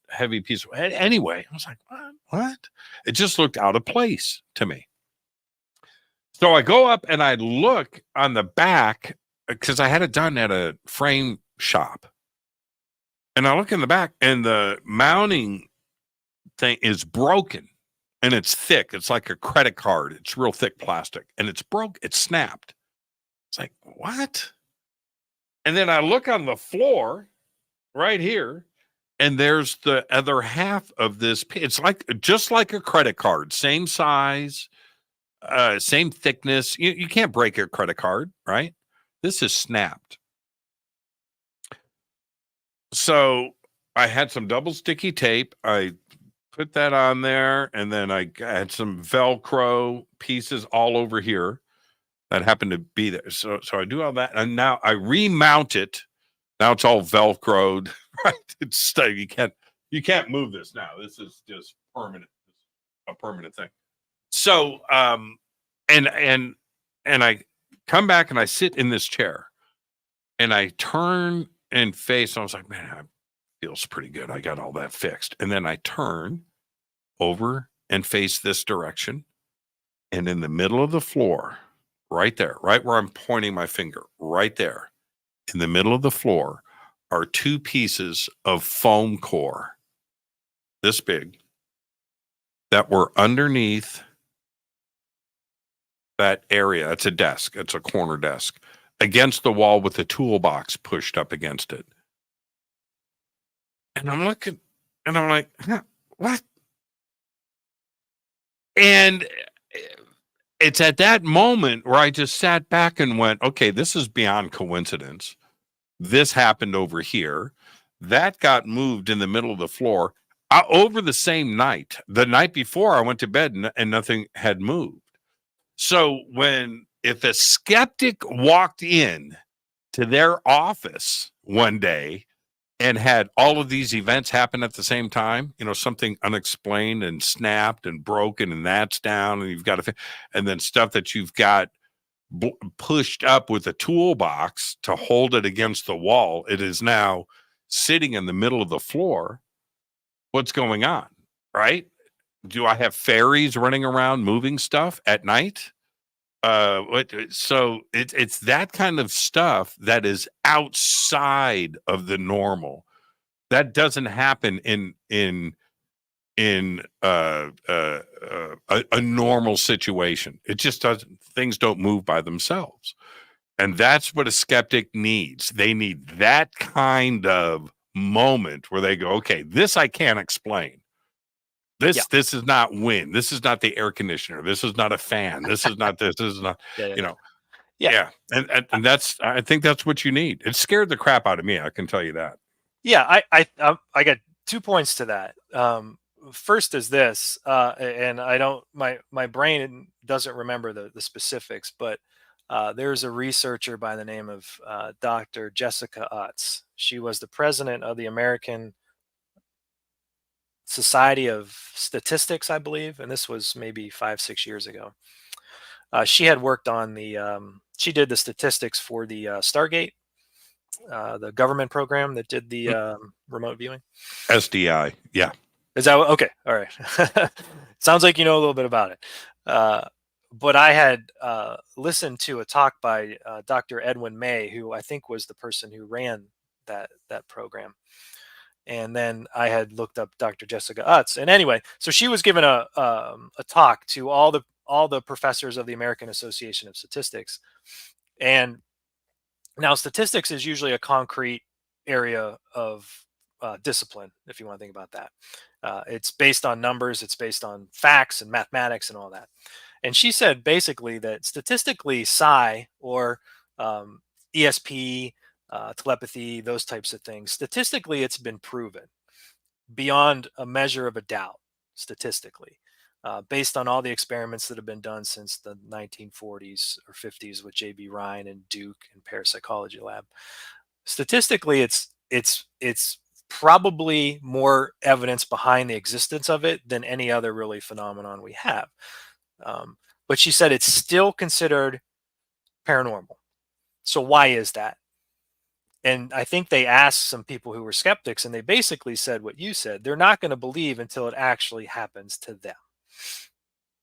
heavy piece. Anyway, I was like, what? It just looked out of place to me. So I go up and I look on the back, because I had it done at a frame shop. And I look in the back, and the mounting thing is broken, and it's thick. It's like a credit card. It's real thick plastic, and it's broke. It's snapped. It's like, what? And then I look on the floor right here, and there's the other half of this. It's just like a credit card, same size, same thickness. You can't break a credit card, right? This is snapped. So I had some double sticky tape. I put that on there, and then I had some Velcro pieces all over here that happened to be there. So I do all that, and now I remount it. Now it's all Velcroed, right? It's stuck. You can't move this now. This is just permanent. It's a permanent thing. So and I come back and I sit in this chair and I turn and face. I was like, man, it feels pretty good. I got all that fixed. And then I turn over and face this direction. And in the middle of the floor, right there, right where I'm pointing my finger, right there, in the middle of the floor are two pieces of foam core, this big, that were underneath that area. It's a desk. It's a corner desk against the wall with a toolbox pushed up against it. And I'm looking and I'm like, huh, what? And it's at that moment where I just sat back and went, okay, this is beyond coincidence. This happened over here. That got moved in the middle of the floor over the same night. The night before I went to bed and nothing had moved. So if a skeptic walked in to their office one day and had all of these events happen at the same time, something unexplained and snapped and broken and that's down and you've got and then stuff that you've got pushed up with a toolbox to hold it against the wall. It is now sitting in the middle of the floor. What's going on, right? Do I have fairies running around moving stuff at night? So it's that kind of stuff that is outside of the normal. That doesn't happen in a normal situation. It just doesn't. Things don't move by themselves, and that's what a skeptic needs. They need that kind of moment where they go, "Okay, this I can't explain. This is not wind. This is not the air conditioner. This is not a fan. This is not this. This is not Yeah. And that's I think that's what you need. It scared the crap out of me. I can tell you that. Yeah, I got 2 points to that. First is this, and I don't my brain doesn't remember the specifics, but there's a researcher by the name of Dr. Jessica Utz. She was the president of the American Society of Statistics, I believe, and this was maybe 5-6 years ago. She had worked on she did the statistics for the Stargate, the government program that did the remote viewing. SDI, yeah. Is that okay? All right. Sounds like you know a little bit about it. But I had listened to a talk by Dr. Edwin May, who I think was the person who ran that program. And then I had looked up Dr. Jessica Utz. And anyway, so she was given a talk to all the professors of the American Association of Statistics. And now statistics is usually a concrete area of discipline, if you want to think about that. It's based on numbers, it's based on facts and mathematics and all that. And she said basically that statistically, psi or ESP, telepathy, those types of things, statistically, it's been proven beyond a measure of a doubt, statistically, based on all the experiments that have been done since the 1940s or 50s with J.B. Ryan and Duke and Parapsychology Lab. Statistically, it's probably more evidence behind the existence of it than any other really phenomenon we have. But she said it's still considered paranormal. So why is that? And I think they asked some people who were skeptics, and they basically said what you said. They're not going to believe until it actually happens to them.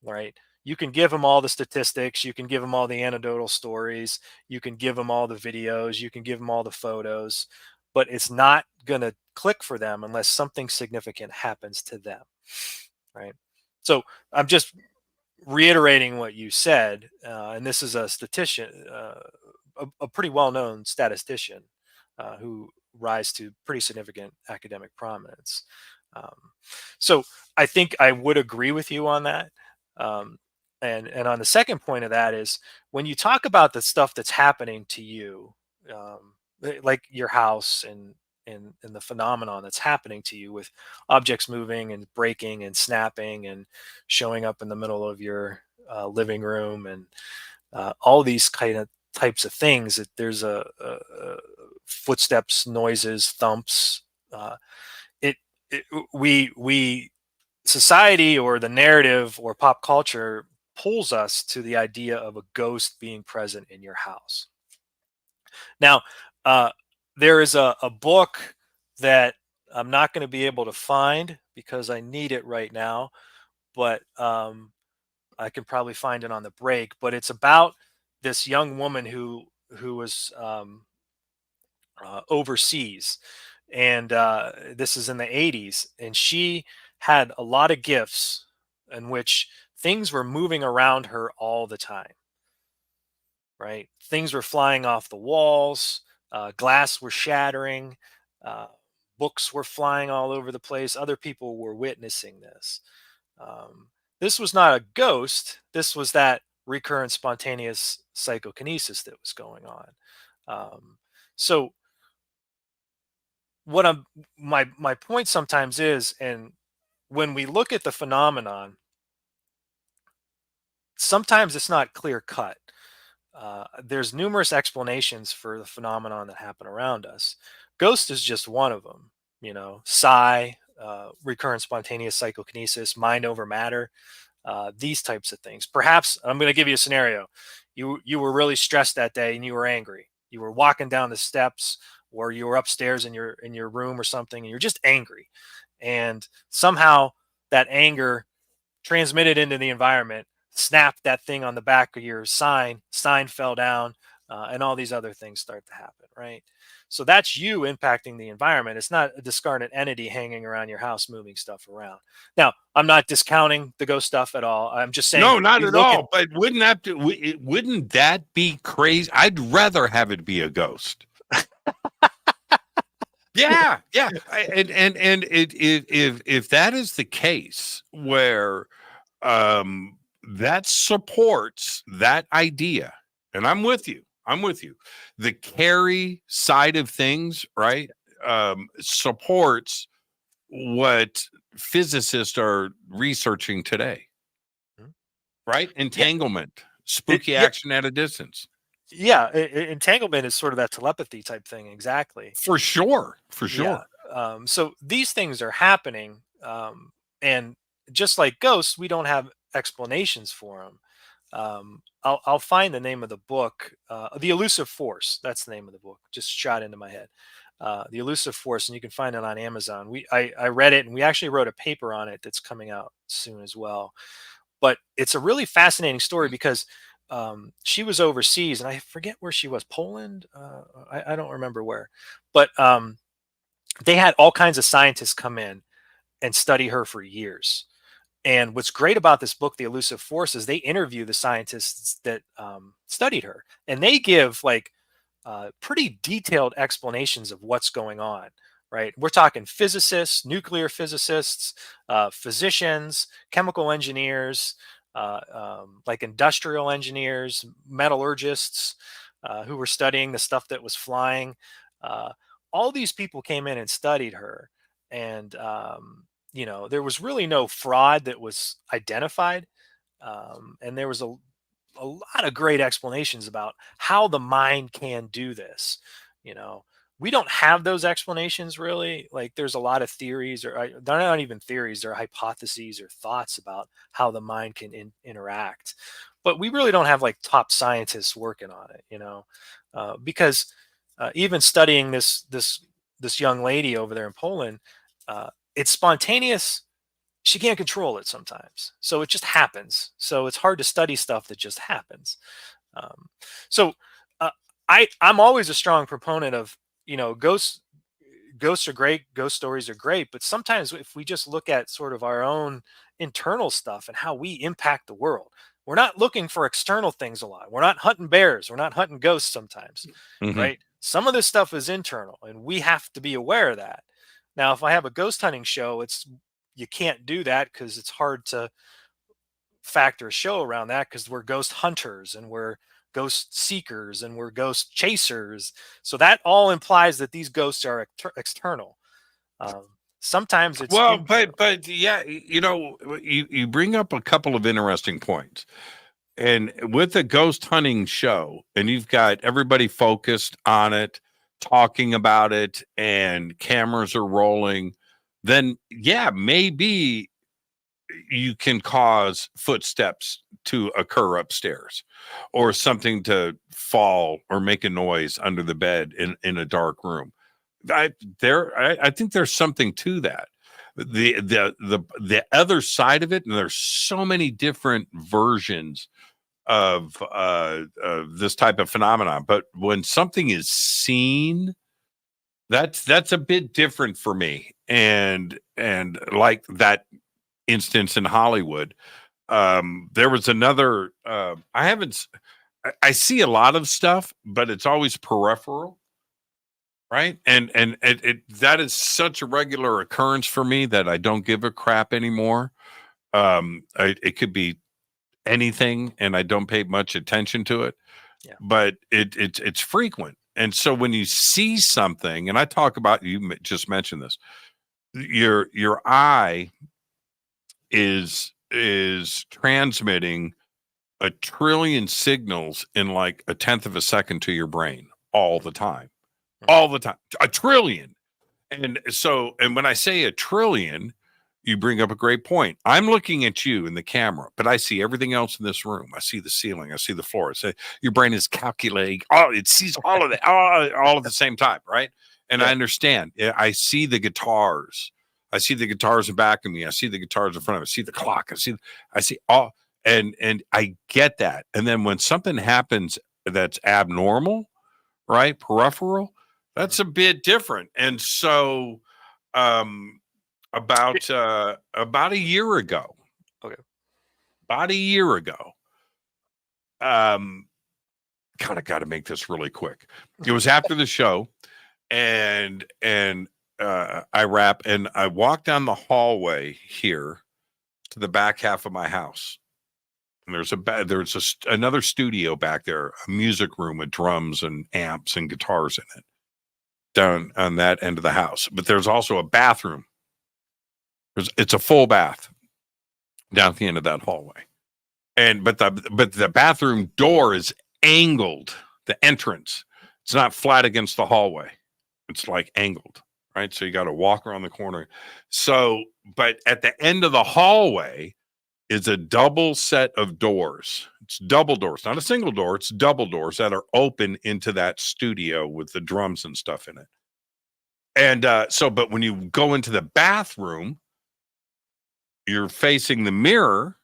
Right? You can give them all the statistics. You can give them all the anecdotal stories. You can give them all the videos. You can give them all the photos. But it's not going to click for them unless something significant happens to them. Right? So I'm just reiterating what you said. And this is a statistician, a pretty well-known statistician who rise to pretty significant academic prominence. So I think I would agree with you on that. And on the second point of that is when you talk about the stuff that's happening to you, like your house and the phenomenon that's happening to you with objects moving and breaking and snapping and showing up in the middle of your living room and all these kind of types of things, that there's a footsteps, noises, thumps. We society or the narrative or pop culture pulls us to the idea of a ghost being present in your house. Now, there is a book that I'm not going to be able to find because I need it right now, but I can probably find it on the break. But it's about this young woman who was overseas, and this is in the 80s, and she had a lot of gifts in which things were moving around her all the time. Right, things were flying off the walls, glass were shattering, uh, books were flying all over the place. Other people were witnessing this. This was not a ghost. This was that recurrent spontaneous psychokinesis that was going on. So what I'm my point sometimes is, and when we look at the phenomenon, sometimes it's not clear cut. There's numerous explanations for the phenomenon that happen around us. Ghost is just one of them. Psi, recurrent spontaneous psychokinesis, mind over matter, these types of things. Perhaps I'm going to give you a scenario. You were really stressed that day and you were angry. You were walking down the steps, or you were upstairs in your room or something, and you're just angry. And somehow that anger transmitted into the environment, snapped that thing on the back of your sign fell down, and all these other things start to happen, right? So that's you impacting the environment. It's not a discarnate entity hanging around your house moving stuff around. Now, I'm not discounting the ghost stuff at all. I'm just saying, No, not at all. But wouldn't that be crazy? I'd rather have it be a ghost. Yeah. And if that is the case, where that supports that idea, and I'm with you. The carry side of things, right? Supports what physicists are researching today, right? Entanglement, spooky action at a distance. Yeah, entanglement is sort of that telepathy type thing. Exactly. For sure. Yeah. So these things are happening, and just like ghosts, we don't have explanations for them. I'll find the name of the book, The Elusive Force. That's the name of the book. Just shot into my head. The Elusive Force, and you can find it on Amazon. I read it, and we actually wrote a paper on it that's coming out soon as well. But it's a really fascinating story because she was overseas, and I forget where she was. Poland? I don't remember where. But they had all kinds of scientists come in and study her for years. And what's great about this book, The Elusive Force, is they interview the scientists that studied her, and they give pretty detailed explanations of what's going on. Right? We're talking physicists, nuclear physicists, physicians, chemical engineers, like industrial engineers, metallurgists who were studying the stuff that was flying. All these people came in and studied her, and there was really no fraud that was identified, and there was a lot of great explanations about how the mind can do this. We don't have those explanations really. Like, there's a lot of theories, or they're not even theories, they're hypotheses or thoughts about how the mind can interact, but we really don't have like top scientists working on it. Because even studying this young lady over there in Poland, it's spontaneous. She can't control it sometimes, so it just happens. So it's hard to study stuff that just happens. So I'm always a strong proponent of, ghosts are great, ghost stories are great, but sometimes if we just look at sort of our own internal stuff and how we impact the world, we're not looking for external things a lot. We're not hunting bears, we're not hunting ghosts sometimes. Right? Some of this stuff is internal, and we have to be aware of that. Now, if I have a ghost hunting show, you can't do that because it's hard to factor a show around that, because we're ghost hunters and we're ghost seekers and we're ghost chasers. So that all implies that these ghosts are external. Sometimes it's but yeah, you bring up a couple of interesting points. And with a ghost hunting show, and you've got everybody focused on it, talking about it, and cameras are rolling, then yeah, maybe you can cause footsteps to occur upstairs, or something to fall or make a noise under the bed in a dark room. I think there's something to that. The other side of it, and there's so many different versions of this type of phenomenon. But when something is seen, that's a bit different for me. And like that instance in Hollywood, there was another. I see a lot of stuff, but it's always peripheral, right? And that is such a regular occurrence for me that I don't give a crap anymore. It could be anything, and I don't pay much attention to it. Yeah. But it's frequent. And so when you see something, and I talk about, you just mentioned this, your eye is transmitting 1 trillion signals in like 1/10 of a second to your brain all the time. 1 trillion. And so, and when I say 1 trillion, you bring up a great point. I'm looking at you in the camera, but I see everything else in this room. I see the ceiling. I see the floor. So your brain is calculating. Oh, it sees all of that all at the same time, right? And I understand. I see the guitars. I see the guitars in back of me. I see the guitars in front of me. I see the clock. I see all, and I get that. And then when something happens that's abnormal, right, peripheral, that's a bit different. And so, about a year ago. Okay. About a year ago. God, I got to make this really quick. It was after the show, and I wrap, and I walk down the hallway here to the back half of my house. And there's another studio back there, a music room with drums and amps and guitars in it, down on that end of the house. But there's also a bathroom. It's a full bath down at the end of that hallway, but the bathroom door is angled. The entrance, it's not flat against the hallway. It's like angled, right? So you got to walk around the corner. So, but at the end of the hallway is a double set of doors. It's double doors, not a single door. It's double doors that are open into that studio with the drums and stuff in it. And but when you go into the bathroom, you're facing the mirror,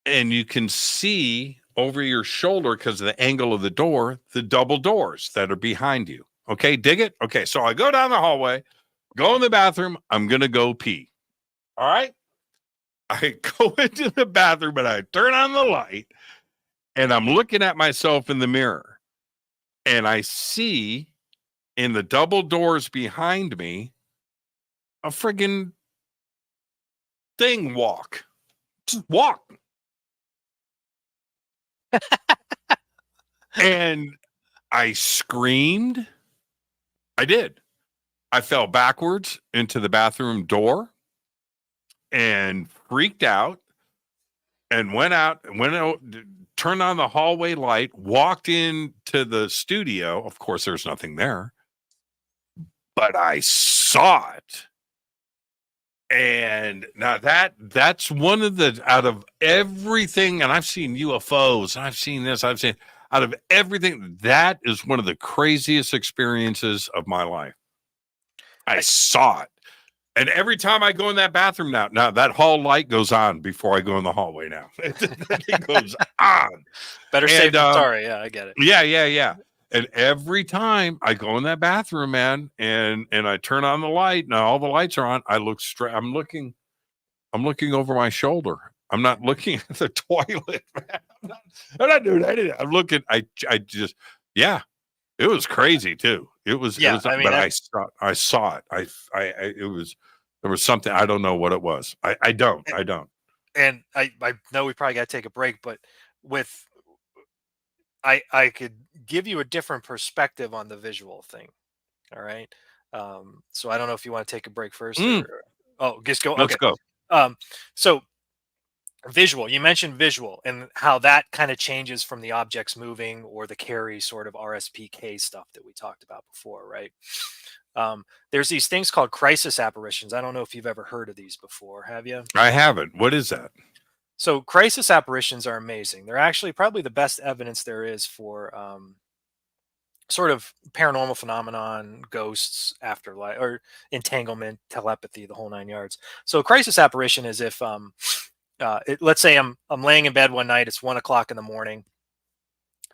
and you can see over your shoulder, because of the angle of the door, the double doors that are behind you. Okay, dig it? Okay, so I go down the hallway, go in the bathroom. I'm going to go pee. All right? I go into the bathroom, and I turn on the light, and I'm looking at myself in the mirror, and I see in the double doors behind me a friggin' thing just walk. And I screamed. I did. I fell backwards into the bathroom door and freaked out, and went out, turned on the hallway light, walked into the studio. Of course, there's nothing there, but I saw it. And now that's one of the, out of everything, and I've seen UFOs, and I've seen this, out of everything, that is one of the craziest experiences of my life. I saw it. And every time I go in that bathroom now that hall light goes on before I go in the hallway now. It goes on. Better safe than sorry. Yeah, I get it. Yeah. And every time I go in that bathroom, man, and I turn on the light, now all the lights are on, I look straight. I'm looking over my shoulder. I'm not looking at the toilet, man. I'm not doing anything. I'm looking. I just, yeah, it was crazy too. It was, yeah. But I saw it. There was something. I don't know what it was. I don't. And I know we probably got to take a break, but I could give you a different perspective on the visual thing. All right. So I don't know if you want to take a break first. Just go. Let's go. So visual, you mentioned visual and how that kind of changes from the objects moving or the carry sort of RSPK stuff that we talked about before, right? There's these things called crisis apparitions. I don't know if you've ever heard of these before. Have you? I haven't. What is that? So crisis apparitions are amazing. They're actually probably the best evidence there is for sort of paranormal phenomenon, ghosts, afterlife, or entanglement, telepathy, the whole 9 yards. So a crisis apparition is if let's say I'm laying in bed one night, it's 1 o'clock in the morning,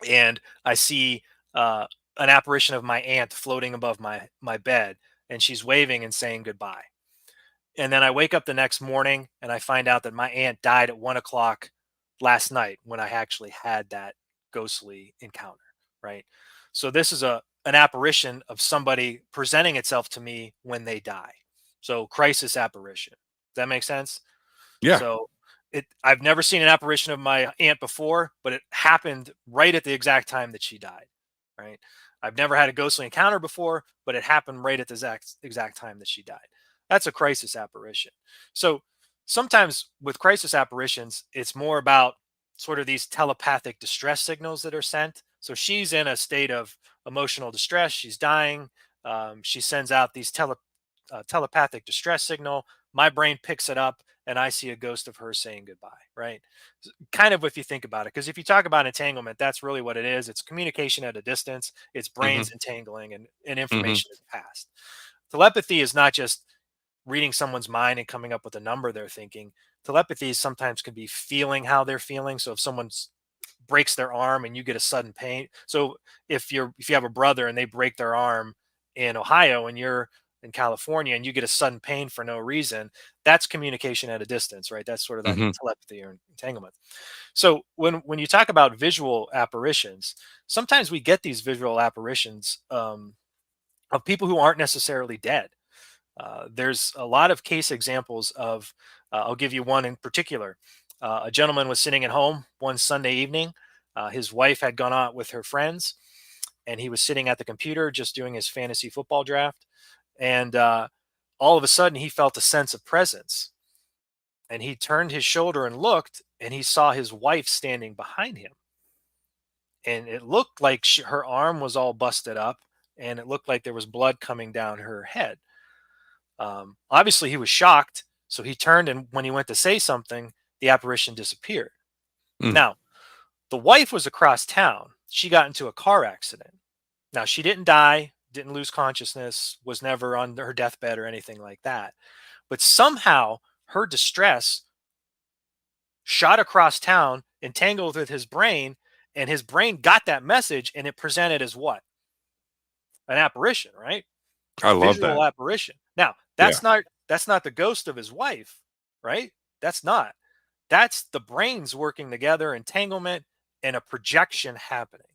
and I see an apparition of my aunt floating above my bed, and she's waving and saying goodbye. And then I wake up the next morning and I find out that my aunt died at 1 o'clock last night when I actually had that ghostly encounter. Right. So this is an apparition of somebody presenting itself to me when they die. So crisis apparition. Does that make sense? Yeah. So I've never seen an apparition of my aunt before, but it happened right at the exact time that she died. Right. I've never had a ghostly encounter before, but it happened right at the exact time that she died. That's a crisis apparition. So sometimes with crisis apparitions, it's more about sort of these telepathic distress signals that are sent. So she's in a state of emotional distress. She's dying. She sends out these telepathic distress signal. My brain picks it up and I see a ghost of her saying goodbye, right? Kind of if you think about it, because if you talk about entanglement, that's really what it is. It's communication at a distance. It's brains entangling and information is passed. Telepathy is not just reading someone's mind and coming up with a number they're thinking. Telepathy sometimes can be feeling how they're feeling. So if someone breaks their arm and you get a sudden pain. So if you have a brother and they break their arm in Ohio and you're in California and you get a sudden pain for no reason, that's communication at a distance, right? That's sort of that telepathy or entanglement. So when you talk about visual apparitions, sometimes we get these visual apparitions of people who aren't necessarily dead. There's a lot of case examples of, I'll give you one in particular. A gentleman was sitting at home one Sunday evening. His wife had gone out with her friends, and he was sitting at the computer just doing his fantasy football draft. And all of a sudden, he felt a sense of presence. And he turned his shoulder and looked, and he saw his wife standing behind him. And it looked like her arm was all busted up, and it looked like there was blood coming down her head. Obviously, he was shocked, so he turned, and when he went to say something, the apparition disappeared. Now, the wife was across town. She got into a car accident. Now, she didn't die, didn't lose consciousness, was never on her deathbed or anything like that. But somehow, her distress shot across town, entangled with his brain, and his brain got that message, and it presented as what? An apparition, right? I love Visual that. apparition. Now, that's not the ghost of his wife, right? That's not. That's the brains working together, entanglement, and a projection happening,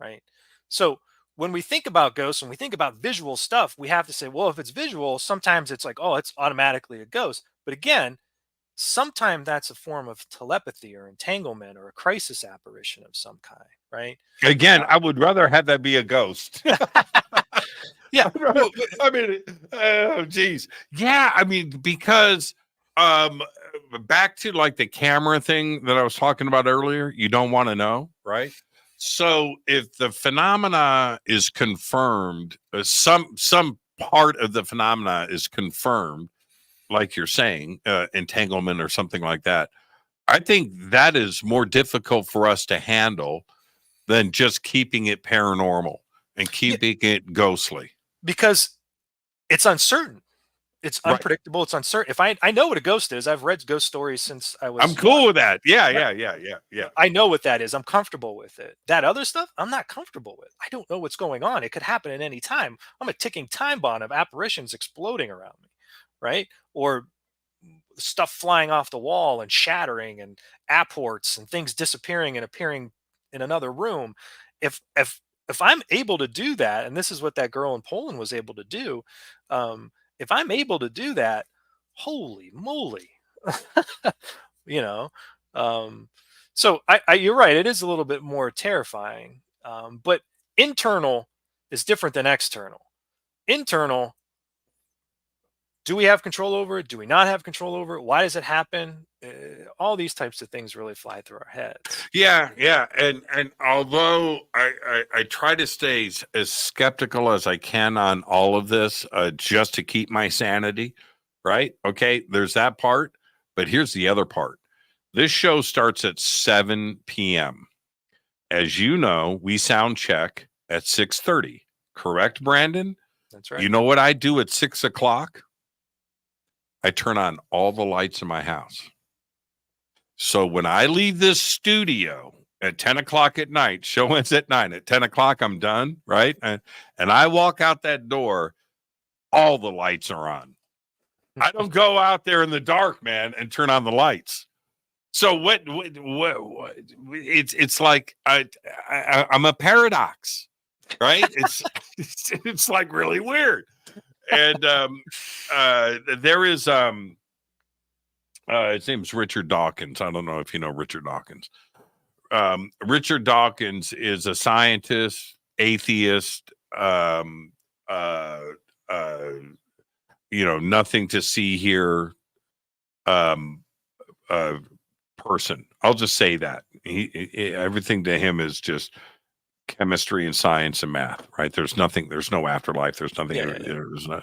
right? So when we think about ghosts, when we think about visual stuff, we have to say, well, if it's visual, sometimes it's like, oh, it's automatically a ghost. But again, sometimes that's a form of telepathy or entanglement or a crisis apparition of some kind, right? Again, I would rather have that be a ghost. Yeah. I mean, oh, geez. Yeah. I mean, because back to like the camera thing that I was talking about earlier, you don't want to know, right? So if the phenomena is confirmed, some part of the phenomena is confirmed, like you're saying, entanglement or something like that, I think that is more difficult for us to handle than just keeping it paranormal and keeping it ghostly. Because it's uncertain. It's unpredictable. It's uncertain. If I know what a ghost is, I've read ghost stories since I was. I'm cool with that. Yeah. I know what that is. I'm comfortable with it. That other stuff, I'm not comfortable with. I don't know what's going on. It could happen at any time. I'm a ticking time bomb of apparitions exploding around me, right? Or stuff flying off the wall and shattering, and apports and things disappearing and appearing in another room. If I'm able to do that, and this is what that girl in Poland was able to do, if I'm able to do that, holy moly, you know. So you're right. It is a little bit more terrifying, but internal is different than external. Internal, Do we have control over it? Do we not have control over it? Why does it happen? All these types of things really fly through our heads. Yeah, yeah, and although I try to stay as skeptical as I can on all of this, just to keep my sanity, right? Okay, there's that part, but here's the other part. This show starts at 7 p.m. As you know, we sound check at 6:30. Correct, Brandon? That's right. You know what I do at 6 o'clock? I turn on all the lights in my house. So when I leave this studio at 10 o'clock at night, show ends at 9, at 10 o'clock, I'm done, right? And I walk out that door, all the lights are on. I don't go out there in the dark, man, and turn on the lights. So what it's like I'm a paradox, right? It's like really weird. And there is his name's Richard Dawkins. I don't know if you know Richard Dawkins. Richard Dawkins is a scientist, atheist, nothing to see here person. I'll just say that. He everything to him is just chemistry and science and math, right? There's no afterlife. There's nothing. There's not,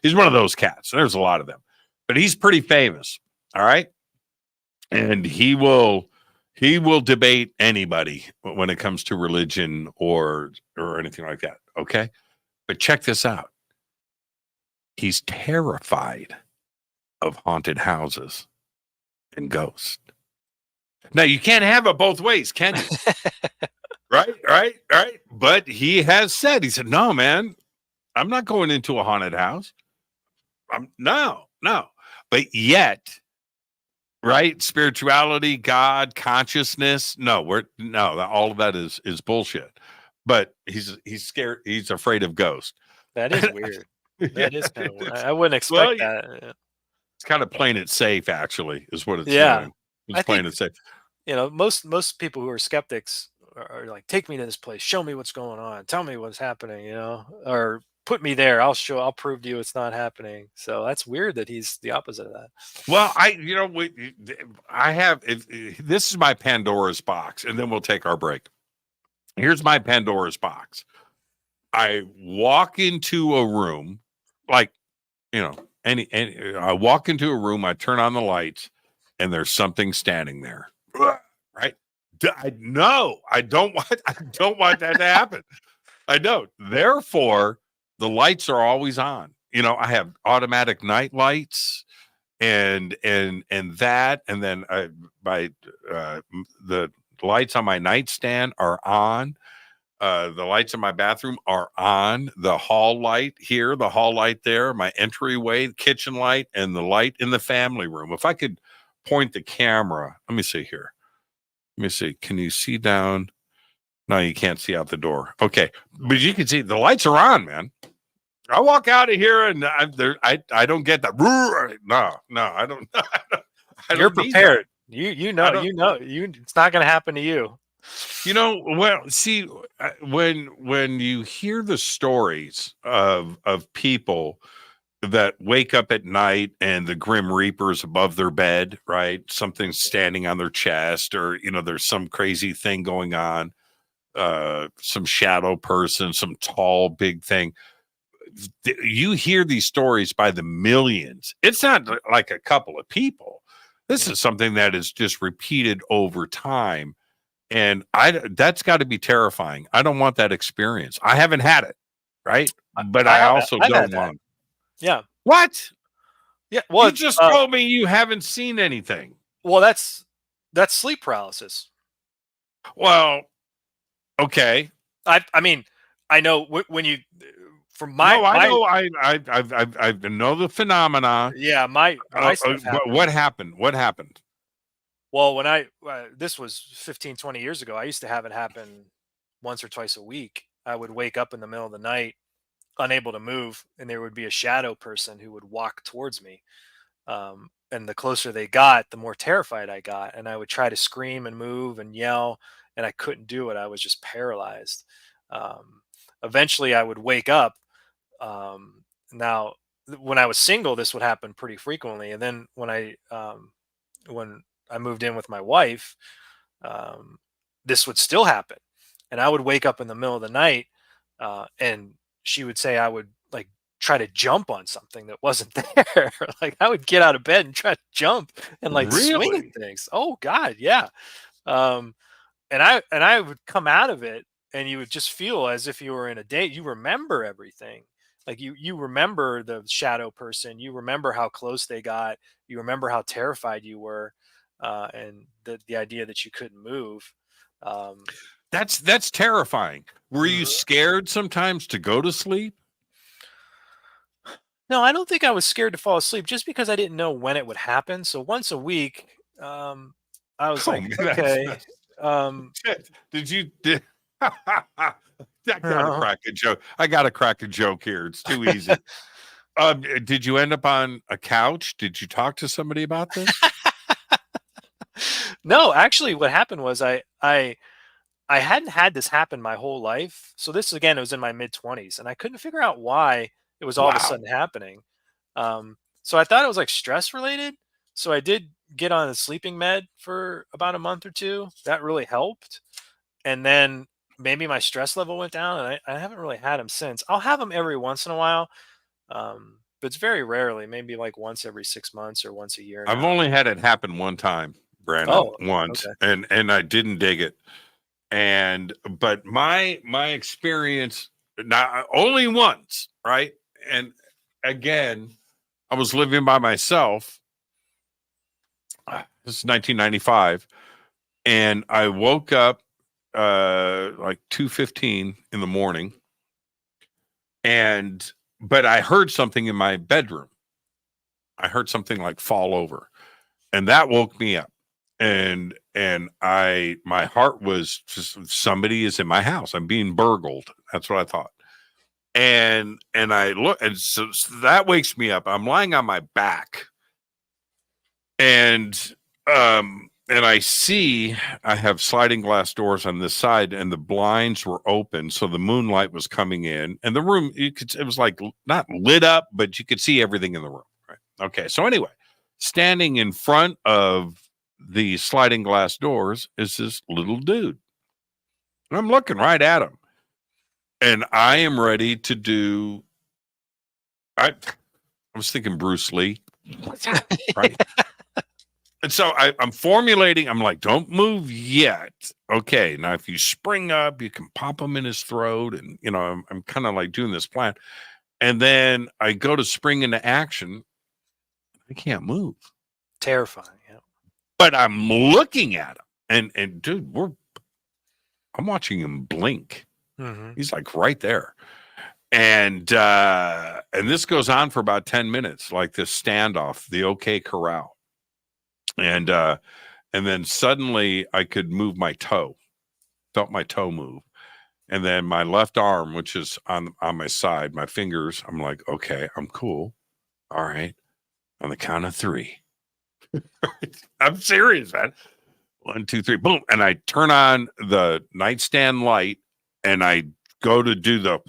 he's one of those cats. There's a lot of them, but he's pretty famous. All right. And he will debate anybody when it comes to religion or anything like that. Okay. But check this out. He's terrified of haunted houses and ghosts. Now you can't have it both ways, can you? Right. But he said, no, man, I'm not going into a haunted house. No. But yet, right? Spirituality, God, consciousness. No, all of that is bullshit. But he's scared. He's afraid of ghosts. That is weird. That is kind of weird. I wouldn't expect that. It's kind of playing it safe, actually, is what it's doing. It's playing it safe. Most people who are skeptics are like, take me to this place, show me what's going on, tell me what's happening, or put me there. I'll prove to you it's not happening. So that's weird that he's the opposite of that. Well, this is my Pandora's box, and then we'll take our break. Here's my Pandora's box. I walk into a room, I walk into a room, I turn on the lights, and there's something standing there. Right? I don't want that to happen. I don't. Therefore, the lights are always on. I have automatic night lights and then the lights on my nightstand are on. The lights in my bathroom are on. The hall light here, the hall light there, my entryway, kitchen light, and the light in the family room. If I could point the camera, let me see here. Let me see. Can you see down? No, you can't see out the door. Okay, but you can see the lights are on, man. I walk out of here and I don't get that. No, I don't. You're prepared. You know, it's not going to happen to you. Well, see, when you hear the stories of people that wake up at night and the Grim Reaper's above their bed, right? Something's standing on their chest, or there's some crazy thing going on, some shadow person, some tall big thing. You hear these stories by the millions. It's not like a couple of people. This is something that is just repeated over time. And that's got to be terrifying. I don't want that experience. I haven't had it, right? But I also don't want it. Yeah. What? Yeah. Well, you just told me you haven't seen anything. Well, that's sleep paralysis. Well, okay. I mean, I know when you, from my, I know the phenomena. Yeah, my but what happened? What happened? Well, when this was 15, 20 years ago, I used to have it happen once or twice a week. I would wake up in the middle of the night, unable to move, and there would be a shadow person who would walk towards me. And the closer they got, the more terrified I got. And I would try to scream and move and yell, and I couldn't do it. I was just paralyzed. Eventually, I would wake up. Now, when I was single, this would happen pretty frequently. And then when I moved in with my wife, um, this would still happen. And I would wake up in the middle of the night, and she would say I would like try to jump on something that wasn't there. Like I would get out of bed and try to jump and like swing at Really? things. Oh God, yeah. Um, and I would come out of it, and you would just feel as if you were in a date. You remember everything. Like you remember the shadow person. You remember how close they got. You remember how terrified you were, and the idea that you couldn't move. Um, That's terrifying. Were you mhm. scared sometimes to go to sleep? No, I don't think I was scared to fall asleep just because I didn't know when it would happen. So once a week, I was Oh like, man, okay, um, shit. Did I gotta no. crack a joke. I gotta crack a joke here. It's too easy. Did you end up on a couch? Did you talk to somebody about this? No, actually, what happened was I hadn't had this happen my whole life. So this again, it was in my mid 20s, and I couldn't figure out why it was all of a Wow. sudden happening. So I thought it was like stress related. So I did get on a sleeping med for about a month or two. That really helped. And then maybe my stress level went down, and I haven't really had them since. I'll have them every once in a while, but it's very rarely. Maybe like once every 6 months or once a year I've now. only had it happen one time, Brandon, Oh, once, okay. and I didn't dig it. And but my experience, not only once, right? And again, I was living by myself. This is 1995, and I woke up like 2:15 in the morning, and but I heard something in my bedroom. I heard something like fall over, and that woke me up. And I my heart was just, somebody is in my house. I'm being burgled. That's what I thought. And I look, and so that wakes me up. I'm lying on my back, and and I see I have sliding glass doors on this side, and the blinds were open, so the moonlight was coming in, and the room, it was like not lit up, but you could see everything in the room. Right? Okay, so anyway, standing in front of the sliding glass doors is this little dude. I'm looking right at him, and I am ready to do. I was thinking Bruce Lee, right? And so I'm formulating. I'm like, don't move yet. Okay, now if you spring up, you can pop him in his throat, and I'm kind of like doing this plan. And then I go to spring into action. I can't move, Terrifying. Yeah. but I'm looking at him, and dude, I'm watching him blink. Hmm. He's like right there. And this goes on for about 10 minutes, like this standoff, the OK Corral. And then suddenly I could move my toe, felt my toe move. And then my left arm, which is on my side, my fingers, I'm like, okay, I'm cool. All right. On the count of three. I'm serious, man. 1, 2, 3, boom. And I turn on the nightstand light, and I go to do the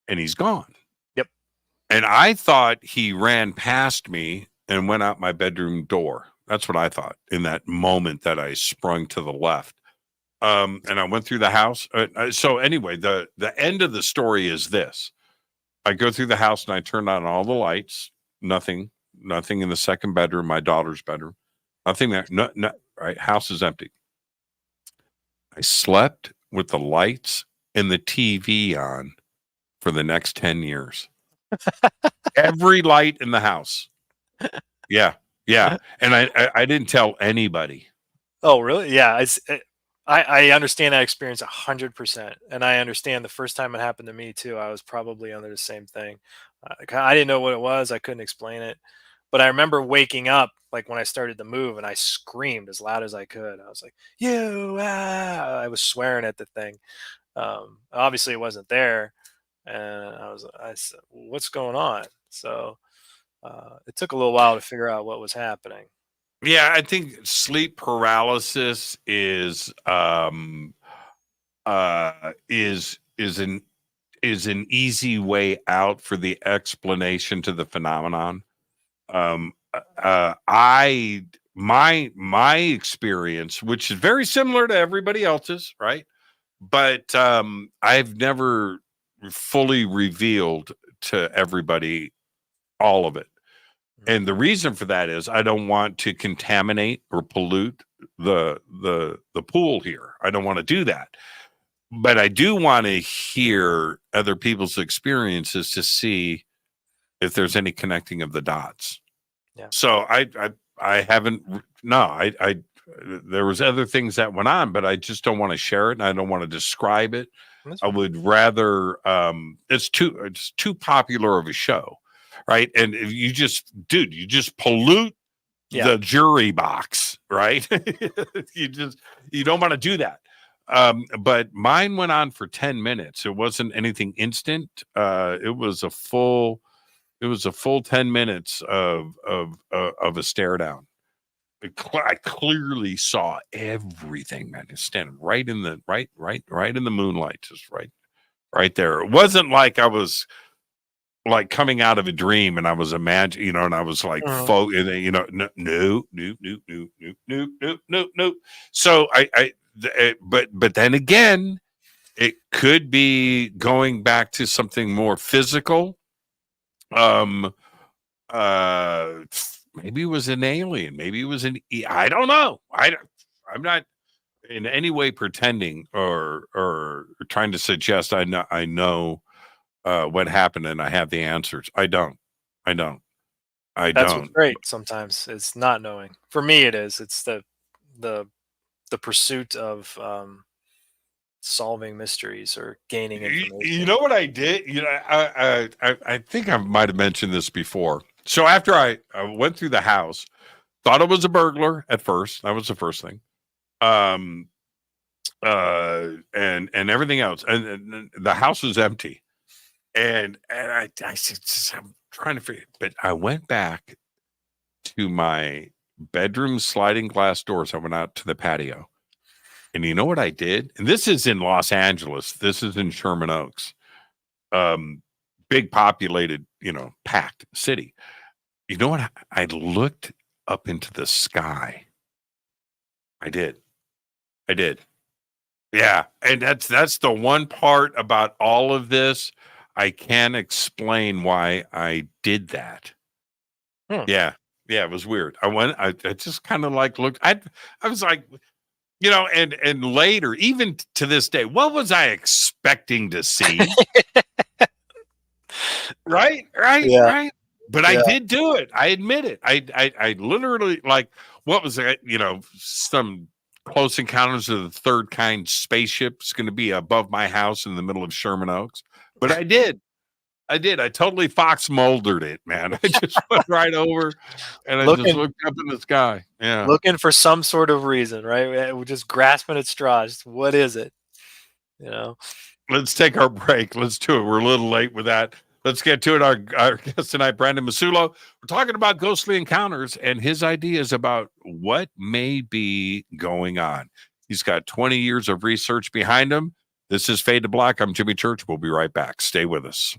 and he's gone. Yep. And I thought he ran past me and went out my bedroom door. That's what I thought in that moment that I sprung to the left. And I went through the house. So anyway, the end of the story is this: I go through the house and I turn on all the lights. Nothing in the second bedroom, my daughter's bedroom. Nothing there. No, right. House is empty. I slept with the lights and the TV on for the next 10 years. Every light in the house. Yeah. Yeah. And I didn't tell anybody. Oh, really? Yeah. I understand that experience 100%, and I understand the first time it happened to me too. I was probably under the same thing. I didn't know what it was. I couldn't explain it, but I remember waking up like when I started to move, and I screamed as loud as I could. I was like, "You!" Ah! I was swearing at the thing. Obviously, it wasn't there, and I said, "What's going on?" So it took a little while to figure out what was happening. Yeah, I think sleep paralysis is an is an easy way out for the explanation to the phenomenon. My experience, which is very similar to everybody else's, right? But I've never fully revealed to everybody all of it. And the reason for that is I don't want to contaminate or pollute the pool here. I don't want to do that. But I do want to hear other people's experiences to see if there's any connecting of the dots. Yeah. So I haven't. No, there was other things that went on, but I just don't want to share it, and I don't want to describe it. I would rather. It's too popular of a show, right? And if you just pollute the jury box, right? you don't want to do that. But mine went on for 10 minutes. It wasn't anything instant. It was a full 10 minutes of a stare down. I clearly saw everything, man. It's standing right in the right in the moonlight, just right there. It wasn't like I was like coming out of a dream and I was imagining, and I was like, no. So but then again, it could be going back to something more physical. Maybe it was an alien. Maybe it was I don't know. I'm not in any way pretending or trying to suggest I know what happened and I have the answers. I don't. That's what's great. Sometimes it's not knowing. For me, it is. It's the pursuit of solving mysteries or gaining information. You know what I did? I think I might have mentioned this before. So after I went through the house, thought it was a burglar at first. That was the first thing. And everything else. And the house was empty. And I said, I'm trying to figure, but I went back to my bedroom sliding glass doors. I went out to the patio. And you know what I did? And this is in Los Angeles. This is in Sherman Oaks. Big populated, packed city. You know what? I looked up into the sky. I did. Yeah. And that's the one part about all of this. I can't explain why I did that. Yeah. Yeah. It was weird. I just kind of like looked, I was like, and later, even to this day, what was I expecting to see? Right. But I did do it. I admit it. I literally, like, what was that? Some Close Encounters of the Third Kind spaceship's going to be above my house in the middle of Sherman Oaks. But I did. I totally Fox Muldered it, man. I just went right over and I just looked up in the sky. Yeah. Looking for some sort of reason, right? We're just grasping at straws. What is it? Let's take our break. Let's do it. We're a little late with that. Let's get to it. Our guest tonight, Brandon Massullo. We're talking about ghostly encounters and his ideas about what may be going on. He's got 20 years of research behind him. This is Fade to Black. I'm Jimmy Church. We'll be right back. Stay with us.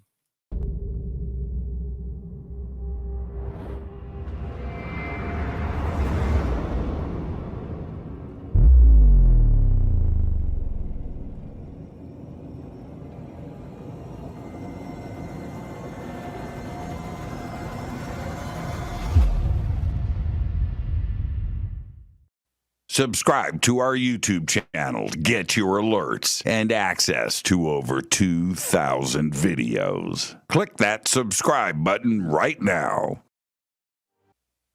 Subscribe to our YouTube channel to get your alerts and access to over 2,000 videos. Click that subscribe button right now.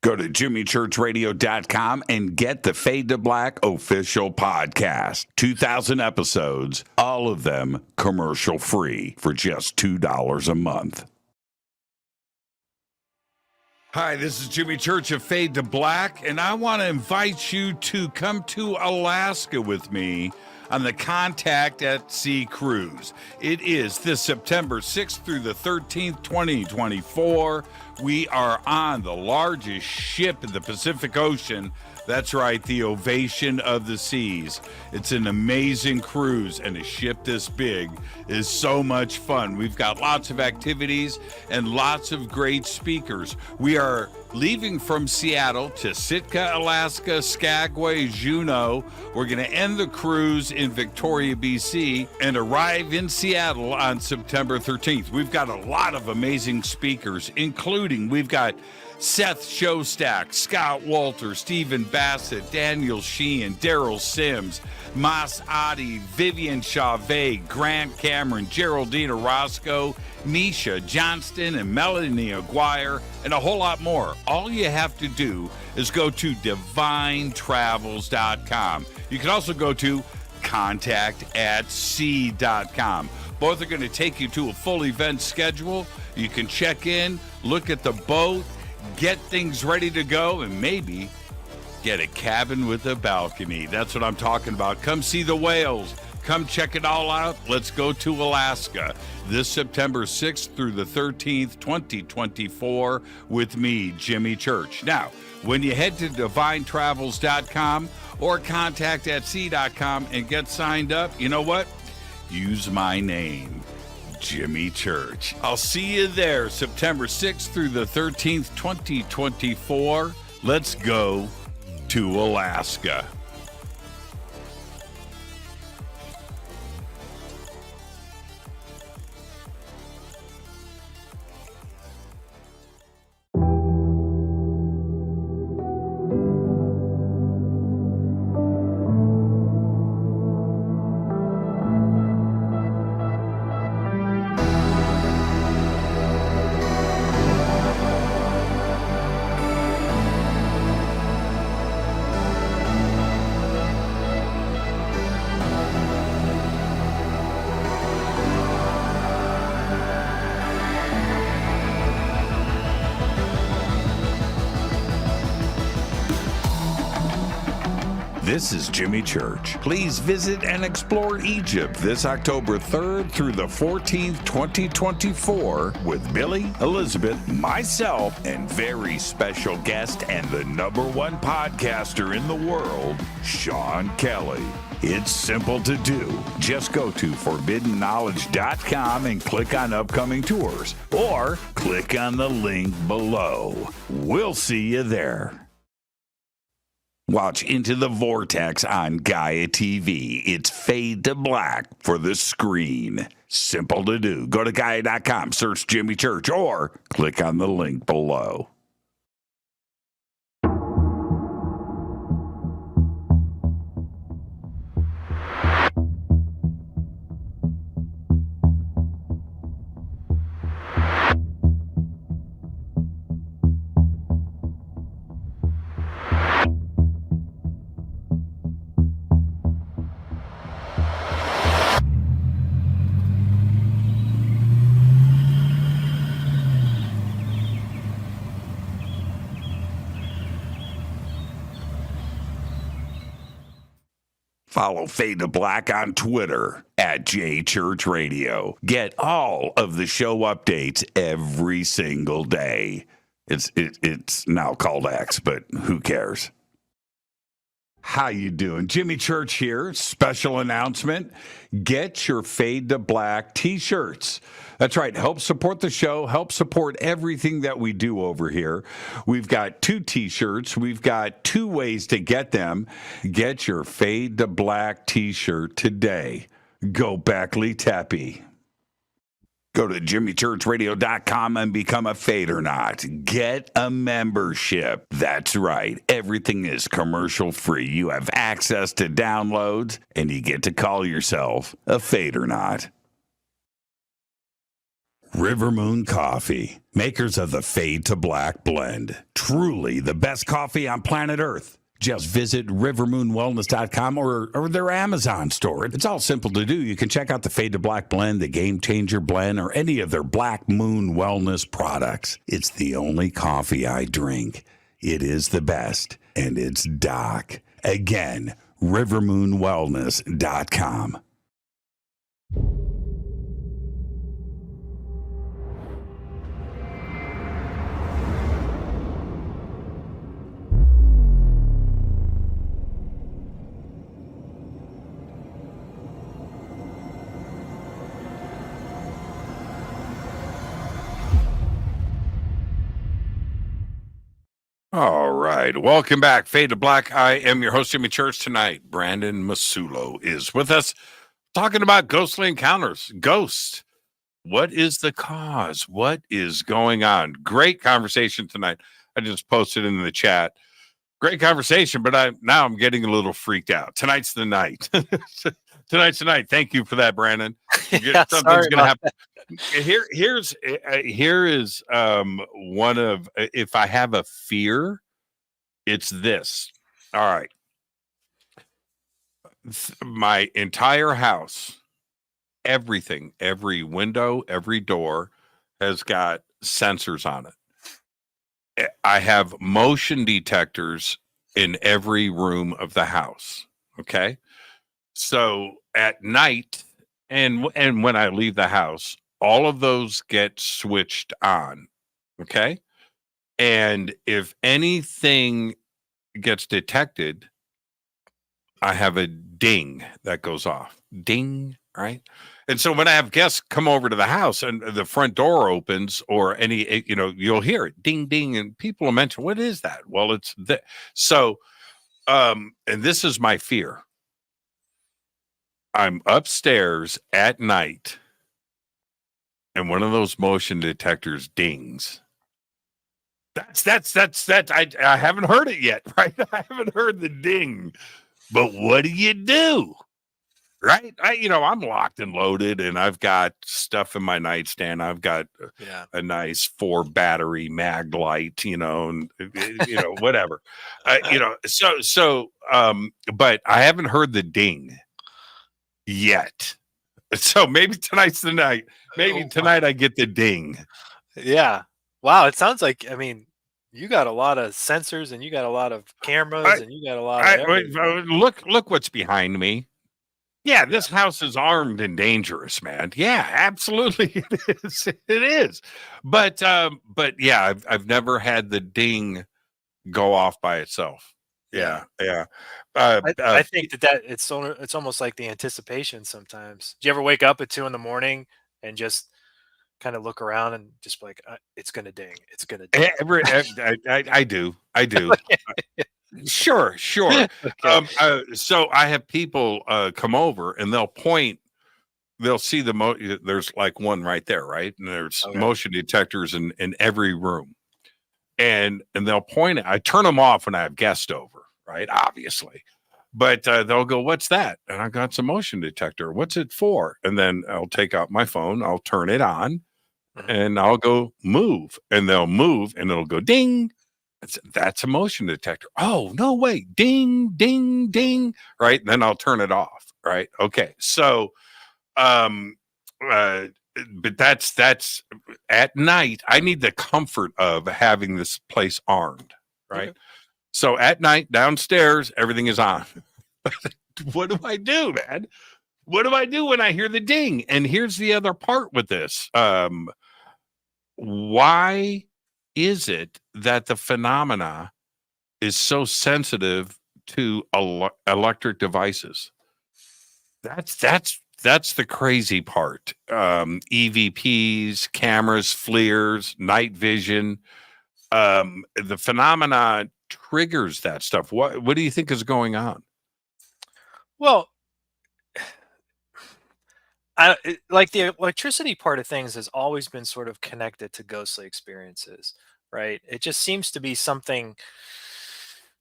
Go to jimmychurchradio.com and get the Fade to Black official podcast. 2,000 episodes, all of them commercial free for just $2 a month. Hi, this is Jimmy Church of Fade to Black, and I want to invite you to come to Alaska with me on the Contact at Sea cruise. It is this September 6th through the 13th, 2024. We are on the largest ship in the Pacific Ocean That's right, the Ovation of the Seas. It's an amazing cruise, and a ship this big is so much fun. We've got lots of activities and lots of great speakers. We are leaving from Seattle to Sitka, Alaska, Skagway, Juneau. We're going to end the cruise in Victoria, BC, and arrive in Seattle on September 13th. We've got a lot of amazing speakers, including we've got Seth Showstack, Scott Walter, Stephen Bassett, Daniel Sheehan, Daryl Sims, Mas Adi, Vivian Chavez, Grant Cameron, Geraldine Orozco, Misha Johnston, and Melanie Aguirre, and a whole lot more. All you have to do is go to divinetravels.com. You can also go to contact@sea.com. Both are going to take you to a full event schedule. You can check in, look at the boat, get things ready to go, and maybe get a cabin with a balcony. That's what I'm talking about. Come see the whales. Come check it all out. Let's go to Alaska this September 6th through the 13th, 2024 with me, Jimmy Church. Now, when you head to divinetravels.com or contact@sea.com and get signed up, you know what? Use my name, Jimmy Church. I'll see you there September 6th through the 13th, 2024. Let's go to Alaska. This is Jimmy Church. Please visit and explore Egypt this October 3rd through the 14th, 2024 with Billy, Elizabeth, myself, and very special guest and the #1 podcaster in the world, Sean Kelly. It's simple to do. Just go to forbiddenknowledge.com and click on upcoming tours, or click on the link below. We'll see you there. Watch Into the Vortex on Gaia TV. It's fade to black for the screen. Simple to do. Go to Gaia.com, search Jimmy Church, or click on the link below. Follow Fade to Black on Twitter @JChurchRadio. Get all of the show updates every single day. It's now called X, but who cares? How you doing? Jimmy Church here. Special announcement. Get your Fade to Black t-shirts. That's right. Help support the show. Help support everything that we do over here. We've got 2 t-shirts. We've got 2 ways to get them. Get your Fade to Black t-shirt today. Go Beckley Teppy. Go to jimmychurchradio.com and become a Fadernaut. Get a membership. That's right. Everything is commercial free. You have access to downloads, and you get to call yourself a Fadernaut. River Moon Coffee, makers of the Fade to Black blend. Truly the best coffee on planet Earth. Just visit rivermoonwellness.com or their Amazon store. It's all simple to do. You can check out the Fade to Black blend, the Game Changer blend, or any of their Black Moon Wellness products. It's the only coffee I drink. It is the best, and it's Doc. Again, rivermoonwellness.com. All right. Welcome back. Fade to Black. I am your host, Jimmy Church. Tonight, Brandon Massullo is with us talking about ghostly encounters. Ghosts. What is the cause? What is going on? Great conversation tonight. I just posted in the chat. Great conversation, but I'm getting a little freaked out. Tonight's the night. Tonight's the night. Thank you for that, Brandon. Yeah, Something's sorry gonna about happen. Here is one of, if I have a fear, it's this. All right. My entire house, everything, every window, every door has got sensors on it. I have motion detectors in every room of the house. Okay. So at night and when I leave the house, all of those get switched on. Okay. And if anything gets detected, I have a ding that goes off. Ding, right? And so when I have guests come over to the house and the front door opens or any, you'll hear it ding, ding. And people will mention, what is that? Well, it's that. So, and this is my fear. I'm upstairs at night and one of those motion detectors dings. That's I haven't heard it yet, right? I haven't heard the ding. But what do? Right? I'm locked and loaded and I've got stuff in my nightstand. I've got a nice 4 battery mag light, and whatever. But I haven't heard the ding yet. So maybe tonight's the night. Maybe tonight I get the ding. Yeah. Wow. It sounds like, you got a lot of sensors and you got a lot of cameras and you got a lot of everything. Look what's behind me. Yeah, this house is armed and dangerous, man. Yeah, absolutely it is. It is. But yeah, I've never had the ding go off by itself. Yeah. I think that it's almost like the anticipation sometimes. Do you ever wake up at 2 a.m. and just kind of look around and just be like, it's gonna ding. It's gonna ding. I do. Sure. Okay. So I have people come over and they'll see there's like one right there, right? And there's motion detectors in every room. And they'll point it. I turn them off when I have guests over, right? Obviously. But they'll go, what's that? And I got some motion detector. What's it for? And then I'll take out my phone, I'll turn it on, and I'll go move. And they'll move and it'll go ding. That's a motion detector. Oh, no way. Ding, ding, ding. Right. And then I'll turn it off. Right. Okay. So, but that's at night. I need the comfort of having this place armed. Right. Okay. So at night downstairs, everything is on. What do I do, man? What do I do when I hear the ding? And here's the other part with this. Why is it that the phenomena is so sensitive to electric devices? That's the crazy part. EVPs, cameras, FLIRs, night vision. The phenomena triggers that stuff. What do you think is going on? Well, like the electricity part of things has always been sort of connected to ghostly experiences, right? It just seems to be something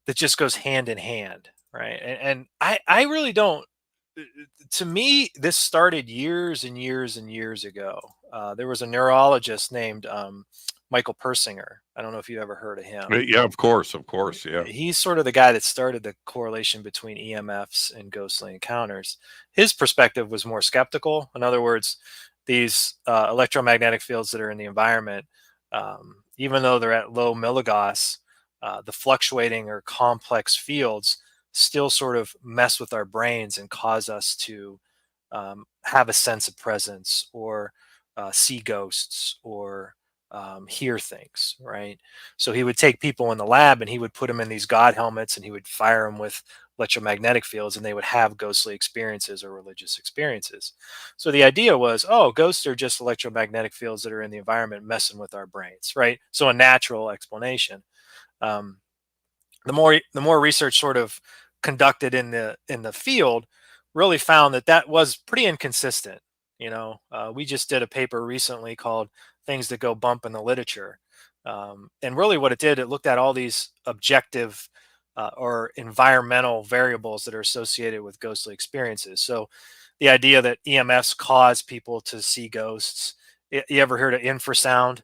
that just goes hand in hand, right? And I really don't. To me, this started years and years and years ago. There was a neurologist named Michael Persinger. I don't know if you ever heard of him. Yeah, of course. Yeah. He's sort of the guy that started the correlation between EMFs and ghostly encounters. His perspective was more skeptical. In other words, these electromagnetic fields that are in the environment, even though they're at low milligauss, the fluctuating or complex fields still sort of mess with our brains and cause us to have a sense of presence or see ghosts or hear things, right? So he would take people in the lab and he would put them in these God helmets and he would fire them with electromagnetic fields, and they would have ghostly experiences or religious experiences. So the idea was, oh, ghosts are just electromagnetic fields that are in the environment messing with our brains, right? So a natural explanation. Um, the more research sort of conducted in the field really found that that was pretty inconsistent. We just did a paper recently called "Things That Go Bump in the Literature," and really what it did, it looked at all these objective or environmental variables that are associated with ghostly experiences. So the idea that EMFs cause people to see ghosts. You ever heard of infrasound?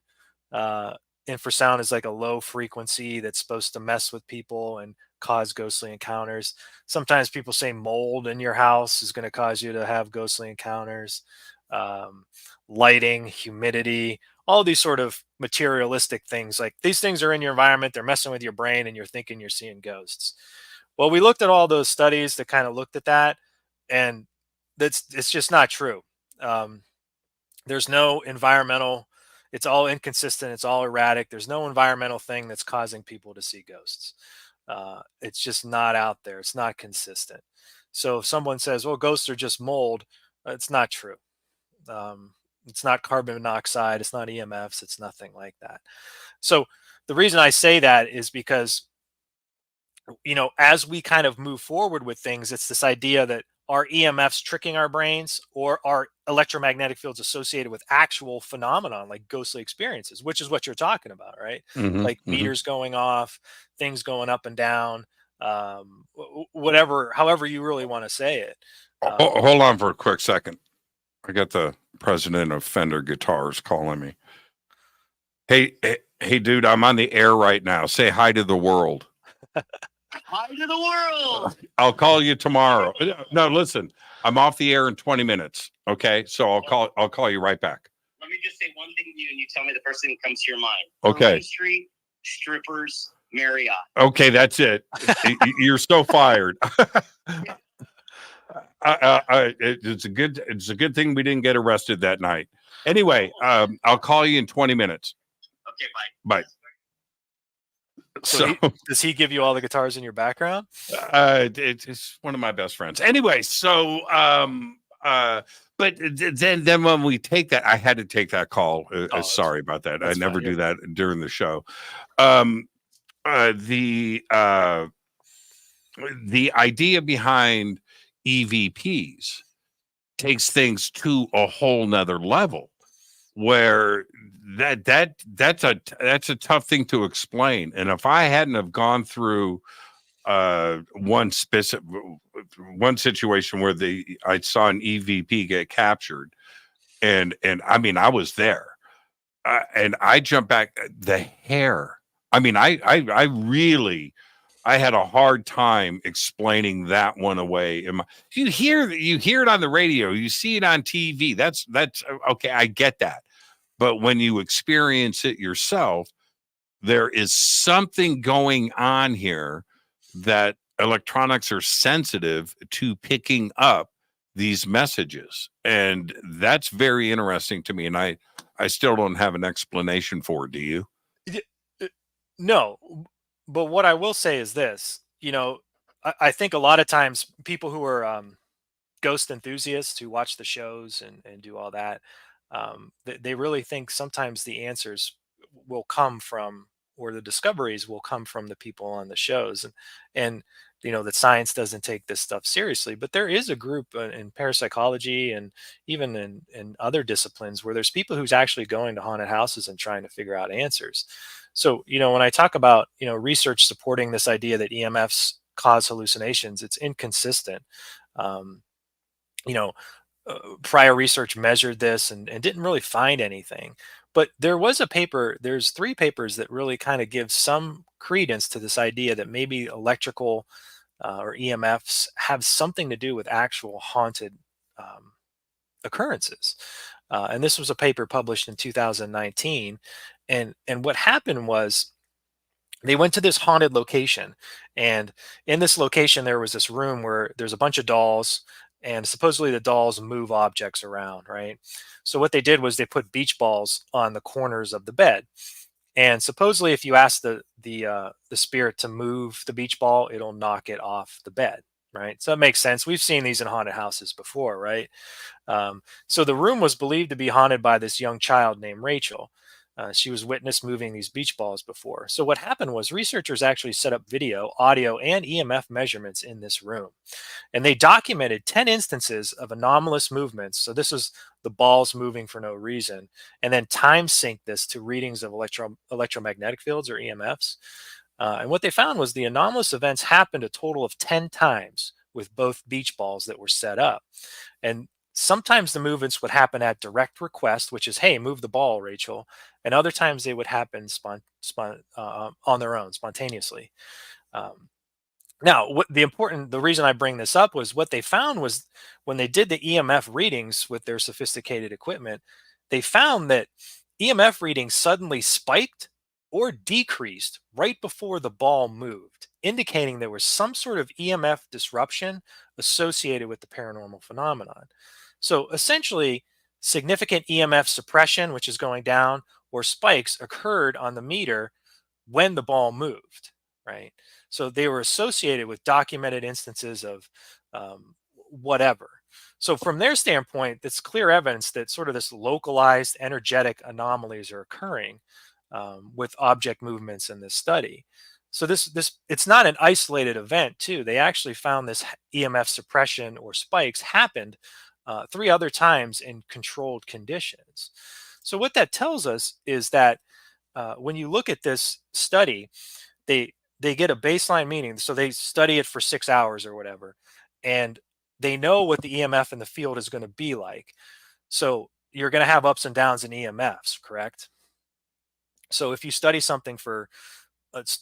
Uh, Infrasound is like a low frequency that's supposed to mess with people and cause ghostly encounters. Sometimes people say mold in your house is going to cause you to have ghostly encounters. Um, Lighting, humidity, all these sort of materialistic things. Like these things are in your environment, they're messing with your brain, and you're thinking you're seeing ghosts. Well, we looked at all those studies that kind of looked at that, and it's just not true. Um, there's no environmental, it's all inconsistent, it's all erratic. There's no environmental thing that's causing people to see ghosts. It's just not out there, it's not consistent. So if someone says, well, ghosts are just mold, it's not true. um, it's not carbon monoxide, it's not EMFs, it's nothing like that. So the reason I say that is because, as we kind of move forward with things, it's this idea that are EMFs tricking our brains, or are electromagnetic fields associated with actual phenomenon like ghostly experiences, which is what you're talking about, right? Hmm. Like Hmm. meters going off, things going up and down, whatever, however you really want to say it. Hold on for a quick second. I got the president of Fender Guitars calling me. Hey, dude, I'm on the air right now. Say hi to the world. Hi to the world. I'll call you tomorrow. No, listen, I'm off the air in 20 minutes. Okay, so I'll call you right back. Let me just say one thing to you, and you tell me the first thing that comes to your mind. Okay. Main Street, strippers, Marriott. Okay, that's it. You're so fired. It's a good thing we didn't get arrested that night. Anyway, I'll call you in 20 minutes. Okay, bye. Bye. So Does he give you all the guitars in your background? it's one of my best friends. Anyway, so but then when we take that, I had to take that call. Sorry about that. I never do that during the show. The idea behind EVPs takes things to a whole nother level, where that's a tough thing to explain. And if I hadn't have gone through one situation where I saw an EVP get captured, and I mean, I was there, and I jumped back. The hair. I mean, I had a hard time explaining that one away. You hear it on the radio, you see it on TV. That's okay. I get that. But when you experience it yourself, there is something going on here that electronics are sensitive to picking up these messages. And that's very interesting to me. And I still don't have an explanation for it. Do you? No. But what I will say is this, I think a lot of times people who are ghost enthusiasts who watch the shows and do all that, they really think sometimes the answers will come from, or the discoveries will come from, the people on the shows, and that science doesn't take this stuff seriously. But there is a group in parapsychology and even in other disciplines where there's people who's actually going to haunted houses and trying to figure out answers. So when I talk about research supporting this idea that EMFs cause hallucinations, it's inconsistent. Um, you know, Prior research measured this and didn't really find anything. But there was a paper, there's 3 papers that really kind of give some credence to this idea that maybe electrical or EMFs have something to do with actual haunted occurrences. And this was a paper published in 2019. And what happened was they went to this haunted location. And in this location, there was this room where there's a bunch of dolls, and supposedly the dolls move objects around, right? So what they did was they put beach balls on the corners of the bed, And supposedly, if you ask the spirit to move the beach ball, it'll knock it off the bed, right? So it makes sense. We've seen these in haunted houses before, right? So the room was believed to be haunted by this young child named Rachel. She was witnessed moving these beach balls before. So what happened was researchers actually set up video, audio, and EMF measurements in this room. And they documented 10 instances of anomalous movements. So this is the balls moving for no reason. And then time sync this to readings of electromagnetic fields or EMFs. And what they found was the anomalous events happened a total of 10 times with both beach balls that were set up. And sometimes the movements would happen at direct request, which is, hey, move the ball, Rachel. And other times they would happen on their own, spontaneously. Now, the reason I bring this up was what they found was when they did the EMF readings with their sophisticated equipment, they found that EMF readings suddenly spiked or decreased right before the ball moved, indicating there was some sort of EMF disruption associated with the paranormal phenomenon. So essentially, significant EMF suppression, which is going down, or spikes occurred on the meter when the ball moved, right? So they were associated with documented instances of whatever. So from their standpoint, it's clear evidence that sort of this localized energetic anomalies are occurring with object movements in this study. So this it's not an isolated event too. They actually found this EMF suppression or spikes happened 3 other times in controlled conditions. So what that tells us is that when you look at this study, they get a baseline meaning. So they study it for 6 hours or whatever, and they know what the EMF in the field is going to be like. So you're going to have ups and downs in EMFs, correct? So if you study something for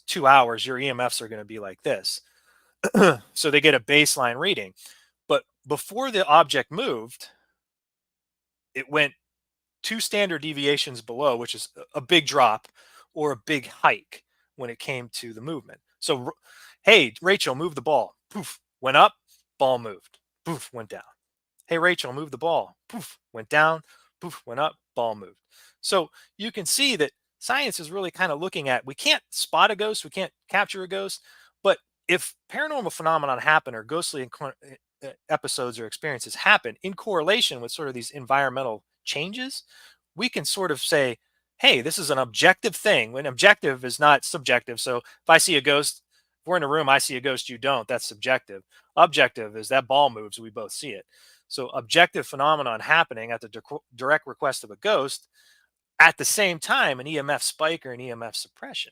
2 hours, your EMFs are going to be like this. So they get a baseline reading. But before the object moved, it went 2 standard deviations below, which is a big drop or a big hike when it came to the movement. So, hey, Rachel, move the ball. Poof, went up, ball moved. Poof, went down. Hey, Rachel, move the ball. Poof, went down. Poof, went up, ball moved. So you can see that science is really kind of looking at, we can't spot a ghost, we can't capture a ghost, but if paranormal phenomenon happen or ghostly episodes or experiences happen in correlation with sort of these environmental changes, we can sort of say, hey, this is an objective thing when objective is not subjective. So if I see a ghost, if we're in a room, I see a ghost, you don't, that's subjective. Objective is that ball moves, we both see it. So objective phenomenon happening at the direct request of a ghost, at the same time, an EMF spike or an EMF suppression.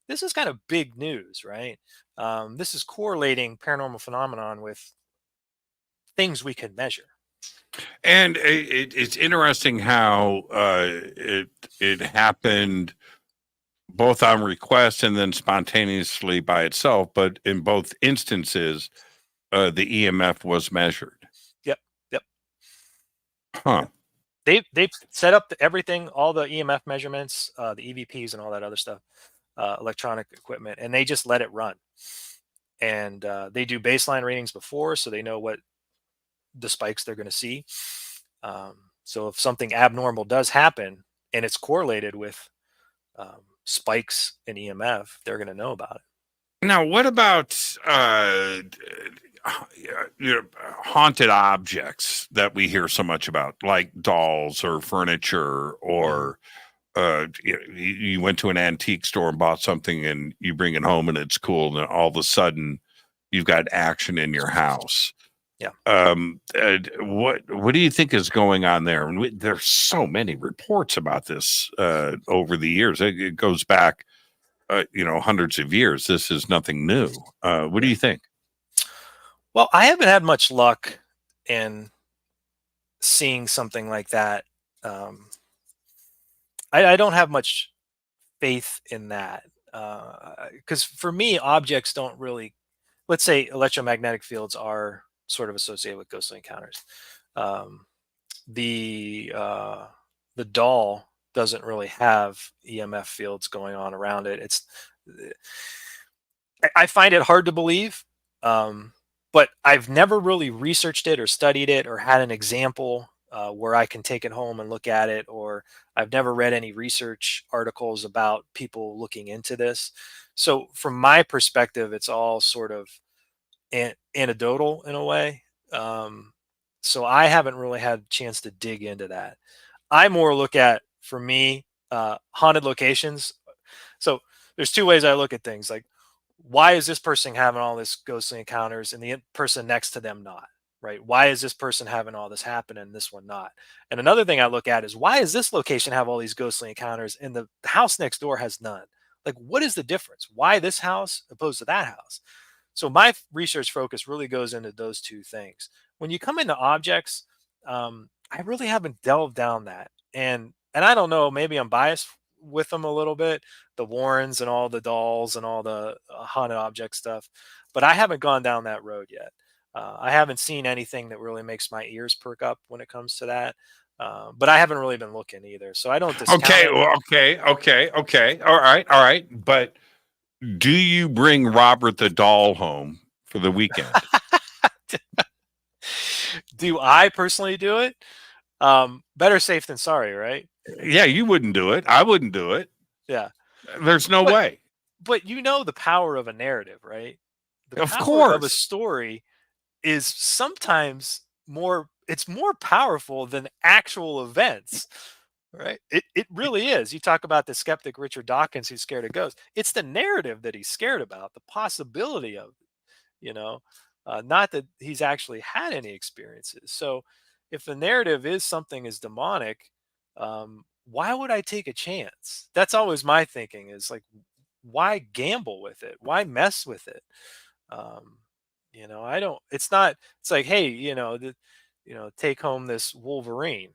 This is kind of big news, right? This is correlating paranormal phenomenon with things we can measure. And it's interesting how it happened both on request and then spontaneously by itself. But in both instances, the EMF was measured. Yep. Huh. They've set up everything, all the EMF measurements, the EVPs and all that other stuff, electronic equipment, and they just let it run. And they do baseline readings before, so they know what the spikes they're going to see. So if something abnormal does happen and it's correlated with spikes in EMF, they're going to know about it. Now, what about haunted objects that we hear so much about, like dolls or furniture, or you went to an antique store and bought something and you bring it home and it's cool, and all of a sudden you've got action in your house. Yeah. What do you think is going on there? And there's so many reports about this over the years. It goes back, hundreds of years. This is nothing new. What do you think? Well, I haven't had much luck in seeing something like that. I don't have much faith in that because for me, objects don't really. Let's say electromagnetic fields are sort of associated with ghostly encounters. The doll doesn't really have EMF fields going on around it. I find it hard to believe, but I've never really researched it or studied it or had an example where I can take it home and look at it, or I've never read any research articles about people looking into this. So from my perspective, it's all sort of anecdotal in a way. Um, so I haven't really had a chance to dig into that. I more look at, for me, haunted locations. So there's two ways I look at things. Like, why is this person having all this ghostly encounters and the person next to them not? Right? Why is this person having all this happen and this one not? And another thing I look at is, why does this location have all these ghostly encounters and the house next door has none? Like, what is the difference? Why this house opposed to that house? So my research focus really goes into those two things. When you come into objects, I really haven't delved down that, and I don't know, maybe I'm biased with them a little bit, the Warrens and all the dolls and all the haunted object stuff, but I haven't gone down that road yet. I haven't seen anything that really makes my ears perk up when it comes to that. But I haven't really been looking either, so I don't discount Okay, it. well, okay. All right. But do you bring Robert the doll home for the weekend? Do I personally do it? Better safe than sorry, right? Yeah, you wouldn't do it. I wouldn't do it. Yeah. There's no But way. but you know the power of a narrative, right? The Of power of a course. story is sometimes more powerful than actual events, right? It really is. You talk about the skeptic Richard Dawkins who's scared of ghosts. It's the narrative that he's scared about, the possibility of, you know, not that he's actually had any experiences. So if the narrative is something is demonic, why would I take a chance? That's always my thinking, is like, why gamble with it? Why mess with it? Um, I don't, it's not, it's like, hey, take home this Wolverine.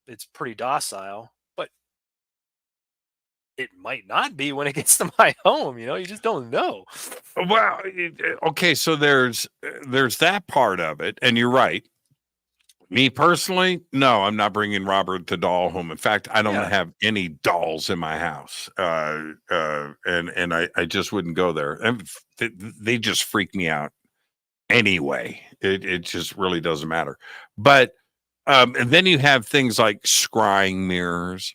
It's pretty docile, but it might not be when it gets to my home. You just don't know. Well, okay, so there's that part of it, and you're right. Me personally, no, I'm not bringing Robert the doll home. In fact, I don't Yeah. have any dolls in my house, and I just wouldn't go there. And they just freak me out anyway. It just really doesn't matter. But and then you have things like scrying mirrors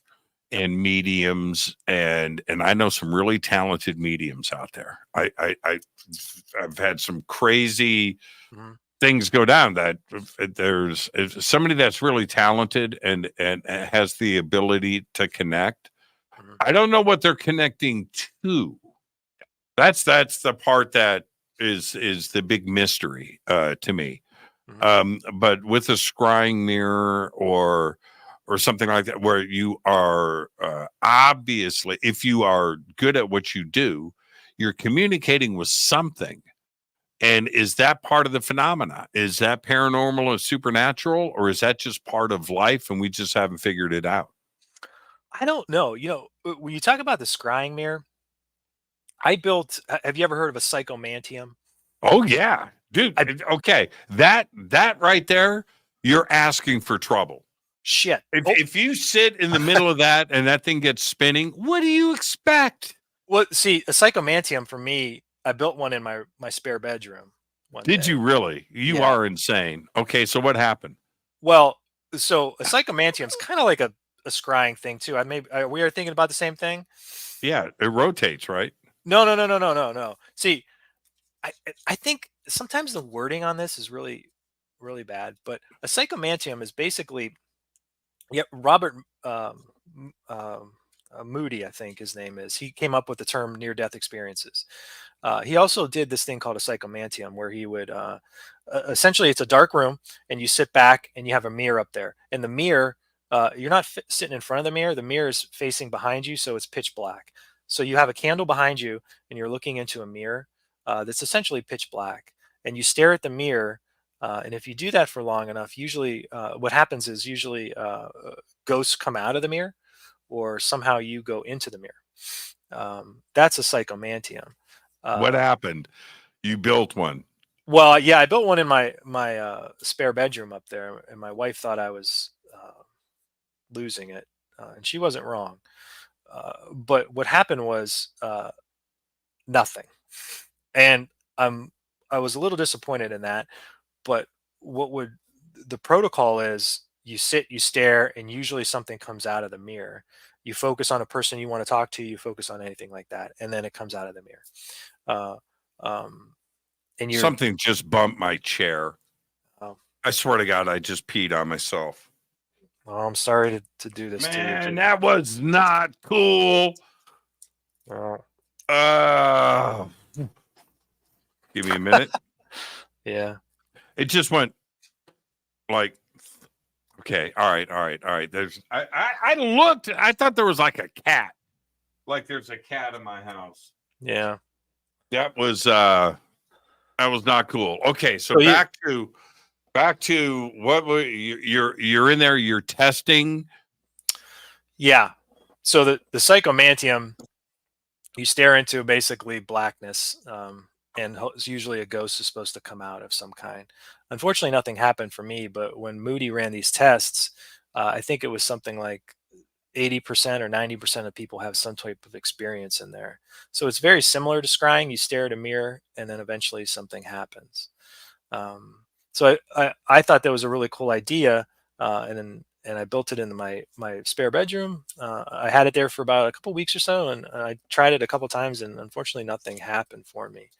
and mediums, and I know some really talented mediums out there. I've had some crazy Mhm. things go down that there's if somebody that's really talented and has the ability to connect. Mhm. I don't know what they're connecting to. That's the part that is the big mystery to me. Mhm. But with a scrying mirror or something like that, where you are obviously, if you are good at what you do, you're communicating with something. And is that part of the phenomena? Is that paranormal or supernatural, or is that just part of life and we just haven't figured it out? I don't know. When you talk about the scrying mirror, have you ever heard of a psychomantium? Oh yeah, dude. I Okay, that right there, you're asking for trouble. Shit. If Oh, if you sit in the middle of that and that thing gets spinning, what do you expect? well, see, a psychomantium for me, I built one in my spare bedroom one Did day. you really? You Yeah. are insane. Okay, so what happened? Well, so a psychomantium is kind of like a scrying thing too. We are thinking about the same thing. Yeah, it rotates, right? No, no, no, no, no, no, no. See, I think sometimes the wording on this is really, really bad. But a psychomantium is basically, yeah, Robert Moody, I think his name is. He came up with the term near-death experiences. He also did this thing called a psychomantium, where he would essentially, it's a dark room, and you sit back and you have a mirror up there, and the mirror, you're not sitting in front of the mirror. The mirror is facing behind you, so it's pitch black. So you have a candle behind you, and you're looking into a mirror that's essentially pitch black, and you stare at the mirror. And if you do that for long enough, usually what happens is ghosts come out of the mirror, or somehow you go into the mirror. That's a psychomantium. What Uh, happened? You built one. well, yeah, I built one in my spare bedroom up there, and my wife thought I was losing it, and she wasn't wrong. But what happened was nothing, and I was a little disappointed in that. But what would the protocol is you sit, you stare, and usually something comes out of the mirror. You focus on a person you want to talk to, you focus on anything like that, and then it comes out of the mirror. Uh, um, and you're, Something just bumped my chair. oh, I swear to God, I just peed on myself. oh, I'm sorry to do this to you. Man, that was not cool. Oh, Give me a minute. yeah. It just went like, okay, all right. There's, I looked, I thought there was like a cat, like there's a cat in my house. Yeah. That was not cool. Okay, so back to what were you're in there, you're testing. Yeah. So the psychomantium, you stare into basically blackness, and usually a ghost is supposed to come out of some kind. Unfortunately, nothing happened for me, but when Moody ran these tests, I think it was something like 80% or 90% of people have some type of experience in there. So it's very similar to scrying. You stare at a mirror and then eventually something happens. So I thought that was a really cool idea. And I built it into my spare bedroom. I had it there for about a couple weeks or so, and I tried it a couple times, and unfortunately, nothing happened for me.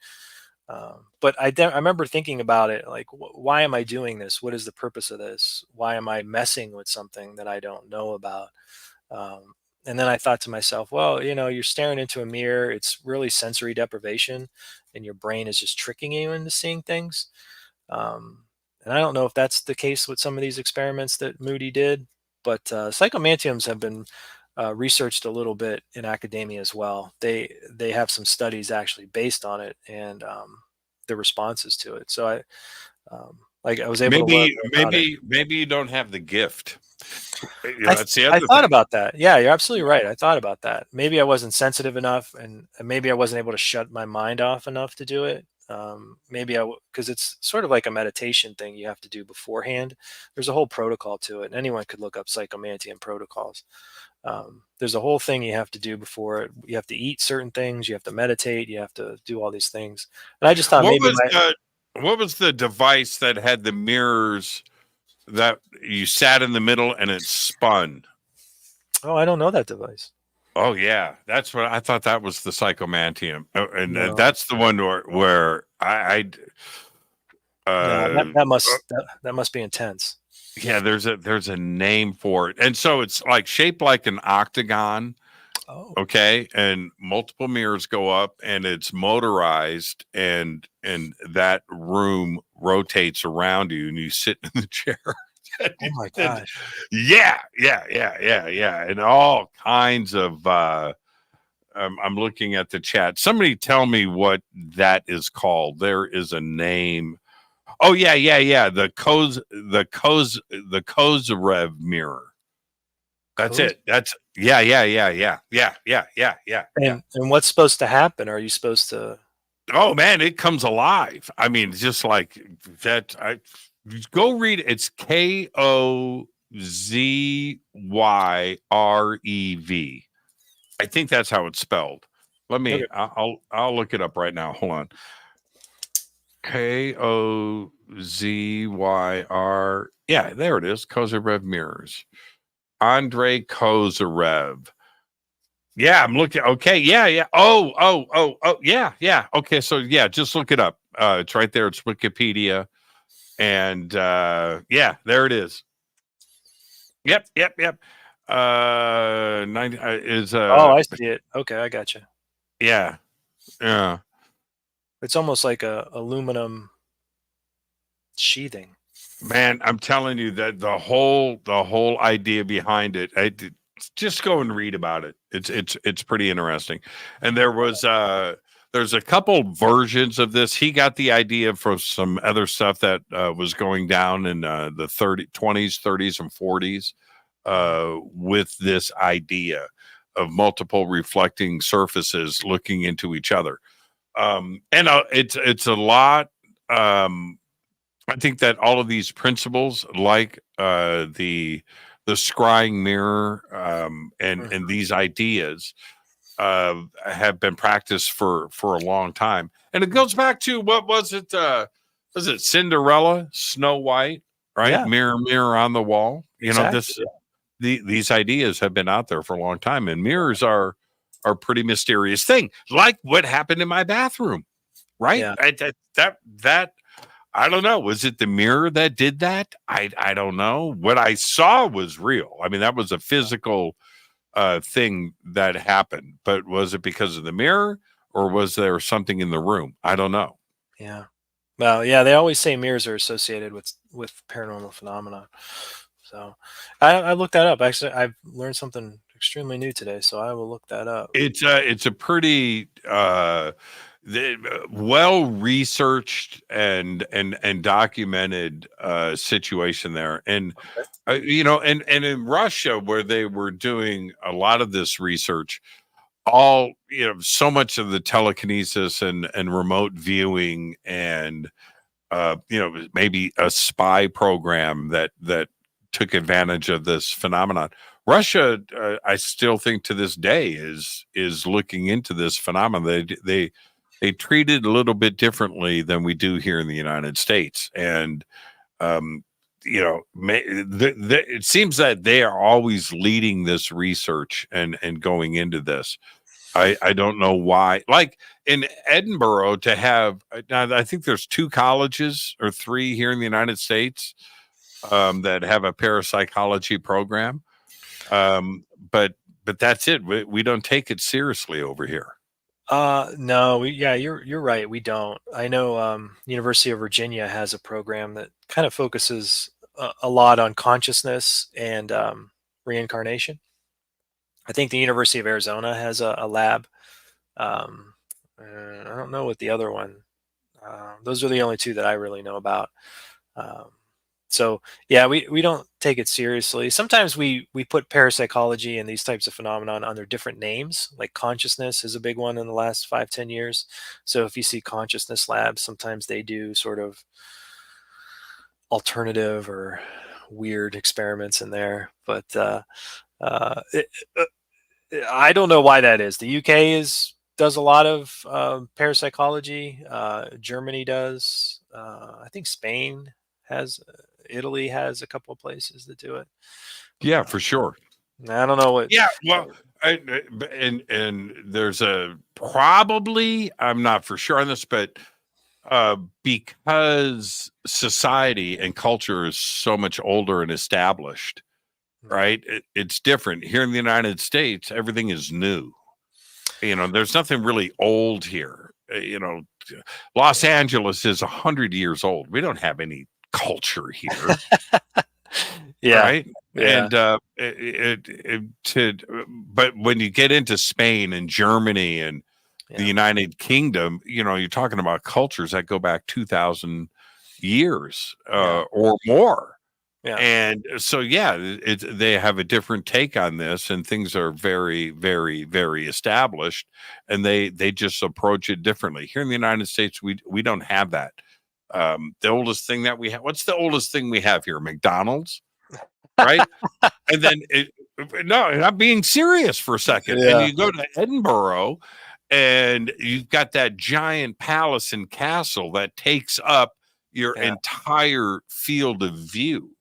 But I remember thinking about it, like, why am I doing this? What is the purpose of this? Why am I messing with something that I don't know about? And then I thought to myself, well, you're staring into a mirror. It's really sensory deprivation, and your brain is just tricking you into seeing things. And I don't know if that's the case with some of these experiments that Moody did, but psychomantiums have been researched a little bit in academia as well. They have some studies actually based on it and the responses to it. So I was able to learn about it. Maybe you don't have the gift. I thought about that. Yeah, you're absolutely right. I thought about that. Maybe I wasn't sensitive enough, and maybe I wasn't able to shut my mind off enough to do it. Because it's sort of like a meditation thing you have to do beforehand. There's a whole protocol to it, and anyone could look up psychomantium protocols. There's a whole thing you have to do before it. You have to eat certain things, you have to meditate, you have to do all these things. And I just thought what was the device that had the mirrors that you sat in the middle and it spun? Oh, I don't know that device. Oh yeah, that's what I thought. That was the psychomantium, and No. that's the one where that must be intense. yeah. There's a name for it, and so it's like shaped like an octagon. Oh, Okay, and multiple mirrors go up, and it's motorized, and that room rotates around you, and you sit in the chair. oh my gosh! Yeah, and all kinds of. I'm looking at the chat. Somebody tell me what that is called. There is a name. Oh yeah. The Kozarev mirror. That's it. That's yeah. And what's supposed to happen? Are you supposed to? Oh man, it comes alive. I mean, just like that. Go read it. It's Kozyerev. I think that's how it's spelled. Let me. Okay. I'll look it up right now. Hold on. Kozyer. Yeah, there it is. Kozarev mirrors. Andrei Kozarev. Yeah, I'm looking. Okay, yeah. Oh, yeah. Okay, so yeah, just look it up. It's right there. It's Wikipedia. And yeah, there it is. Yep. 90 is Oh, I see it. Okay, I got you. Yeah. It's almost like a aluminum sheathing. Man, I'm telling you that the whole idea behind it, just go and read about it. It's pretty interesting. And there's a couple versions of this. He got the idea from some other stuff that was going down in the 20s, 30s, and 40s with this idea of multiple reflecting surfaces looking into each other. And it's a lot. I think that all of these principles, like the scrying mirror and these ideas, have been practiced for a long time. And it goes back to, what was it? Was it Cinderella, Snow White? right? Yeah. Mirror, mirror on the wall. Exactly. These ideas have been out there for a long time, and mirrors are a pretty mysterious thing, like what happened in my bathroom, right? Yeah. That I don't know. Was it the mirror that did that? I don't know. What I saw was real. I mean, that was a physical thing that happened, but was it because of the mirror, or was there something in the room? I don't know. Yeah. Well, yeah, they always say mirrors are associated with paranormal phenomena. So I looked that up. Actually, I've learned something extremely new today, so I will look that up. It's a pretty well researched and documented situation there, and and in Russia, where they were doing a lot of this research, all so much of the telekinesis and remote viewing, and maybe a spy program that took advantage of this phenomenon. Russia, I still think to this day is looking into this phenomenon. They treat it a little bit differently than we do here in the United States, and it seems that they are always leading this research and going into this. I don't know why. Like in Edinburgh, to have now, I think there's 2 colleges or 3 here in the United States that have a parapsychology program. But that's it. We don't take it seriously over here. No, you're right. We don't. I know University of Virginia has a program that kind of focuses a lot on consciousness and reincarnation. I think the University of Arizona has a lab. I don't know what the other one. Those are the only 2 that I really know about. So yeah, we don't take it seriously. Sometimes we put parapsychology and these types of phenomenon under different names. Like consciousness is a big one in the last 5-10 years. So if you see consciousness labs, sometimes they do sort of alternative or weird experiments in there. But I don't know why that is. The UK does a lot of parapsychology. Germany does. I think Spain has. Italy has a couple of places that do it. Yeah, for sure. I don't know what. Yeah, well, and there's a probably, I'm not for sure on this, but because society and culture is so much older and established, right? It's different here in the United States. Everything is new. There's nothing really old here. Los Angeles is 100 years old. We don't have any culture here. Yeah. Right. Yeah. And but when you get into Spain and Germany and the United Kingdom, you're talking about cultures that go back 2,000 years or more. Yeah. And so, they have a different take on this, and things are very, very, very established, and they just approach it differently. Here in the United States, we don't have that. The oldest thing that we have, what's the oldest thing we have here? McDonald's, right? And then no, I'm being serious for a second. Yeah. And you go to Edinburgh, and you've got that giant palace and castle that takes up your entire field of view.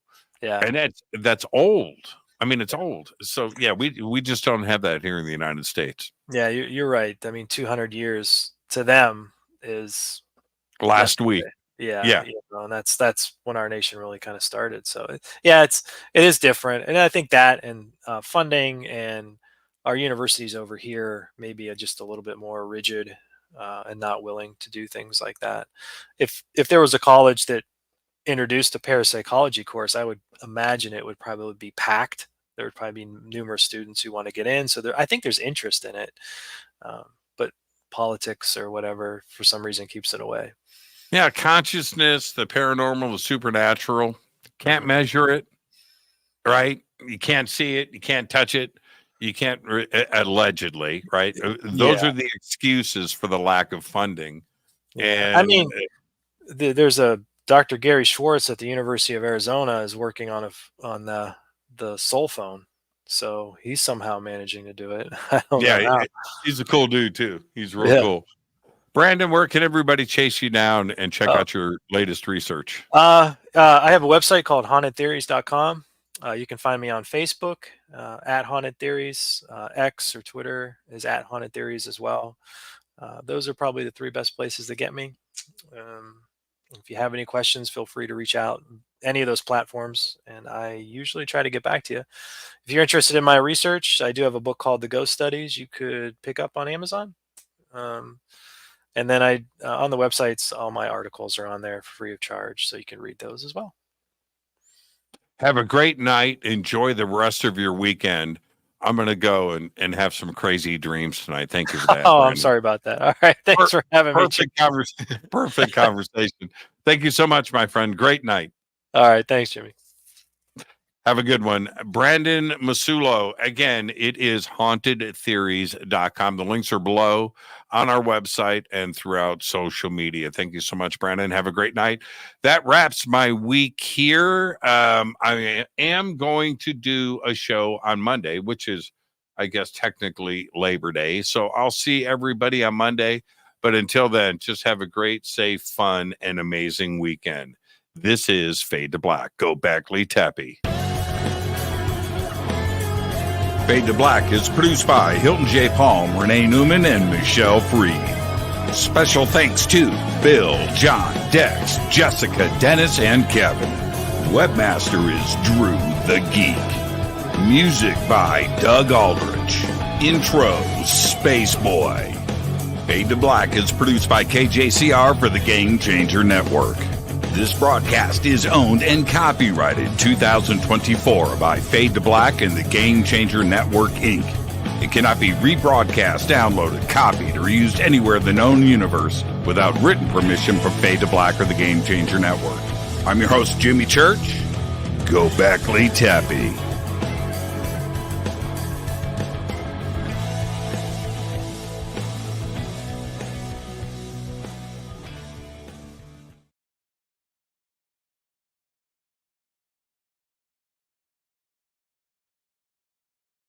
Yeah. And that's old. I mean, it's old. So we just don't have that here in the United States. Yeah, you're right. I mean, 200 years to them is last week. Yeah. And that's when our nation really kind of started. So it is different, and I think that and funding and our universities over here maybe are just a little bit more rigid and not willing to do things like that. If there was a college that introduced a parapsychology course, I would imagine it would probably be packed. There would probably be numerous students who want to get in. So I think there's interest in it, but politics or whatever for some reason keeps it away. Yeah, consciousness, the paranormal, the supernatural, can't measure it, right? You can't see it, you can't touch it, you can't allegedly, right? Those are the excuses for the lack of funding. And I mean, there's a Dr. Gary Schwartz at the University of Arizona is working on the soul phone, so he's somehow managing to do it. I don't know how. He's a cool dude too. He's real cool. Brandon, where can everybody chase you down and check out your latest research? I have a website called hauntedtheories.com. You can find me on Facebook at Haunted Theories. X or Twitter is at Haunted Theories as well. Those are probably the 3 best places to get me. If you have any questions, feel free to reach out any of those platforms, and I usually try to get back to you. If you're interested in my research, I do have a book called The Ghost Studies you could pick up on Amazon. And then on the websites, all my articles are on there free of charge, so you can read those as well. Have a great night. Enjoy the rest of your weekend. I'm going to go and have some crazy dreams tonight. Thank you for that. Oh, Brandon. I'm sorry about that. All right. Thanks for having me. Perfect conversation. Thank you so much, my friend. Great night. All right. Thanks, Jimmy. Have a good one. Brandon Massullo. Again, it is hauntedtheories.com. The links are below on our website and throughout social media. Thank you so much, Brandon. Have a great night. That wraps my week here. I am going to do a show on Monday, which is, I guess, technically Labor Day. So I'll see everybody on Monday. But until then, just have a great, safe, fun, and amazing weekend. This is Fade to Black. Go back, Lee Tappy. Fade to Black is produced by Hilton J. Palm, Renee Newman, and Michelle Freed. Special thanks to Bill, John, Dex, Jessica, Dennis, and Kevin. Webmaster is Drew the Geek. Music by Doug Aldrich. Intro, Space Boy. Fade to Black is produced by KJCR for the Game Changer Network. This broadcast is owned and copyrighted 2024 by Fade to Black and the Game Changer Network, Inc. It cannot be rebroadcast, downloaded, copied, or used anywhere in the known universe without written permission from Fade to Black or the Game Changer Network. I'm your host, Jimmy Church. Go back, Lee Tappy.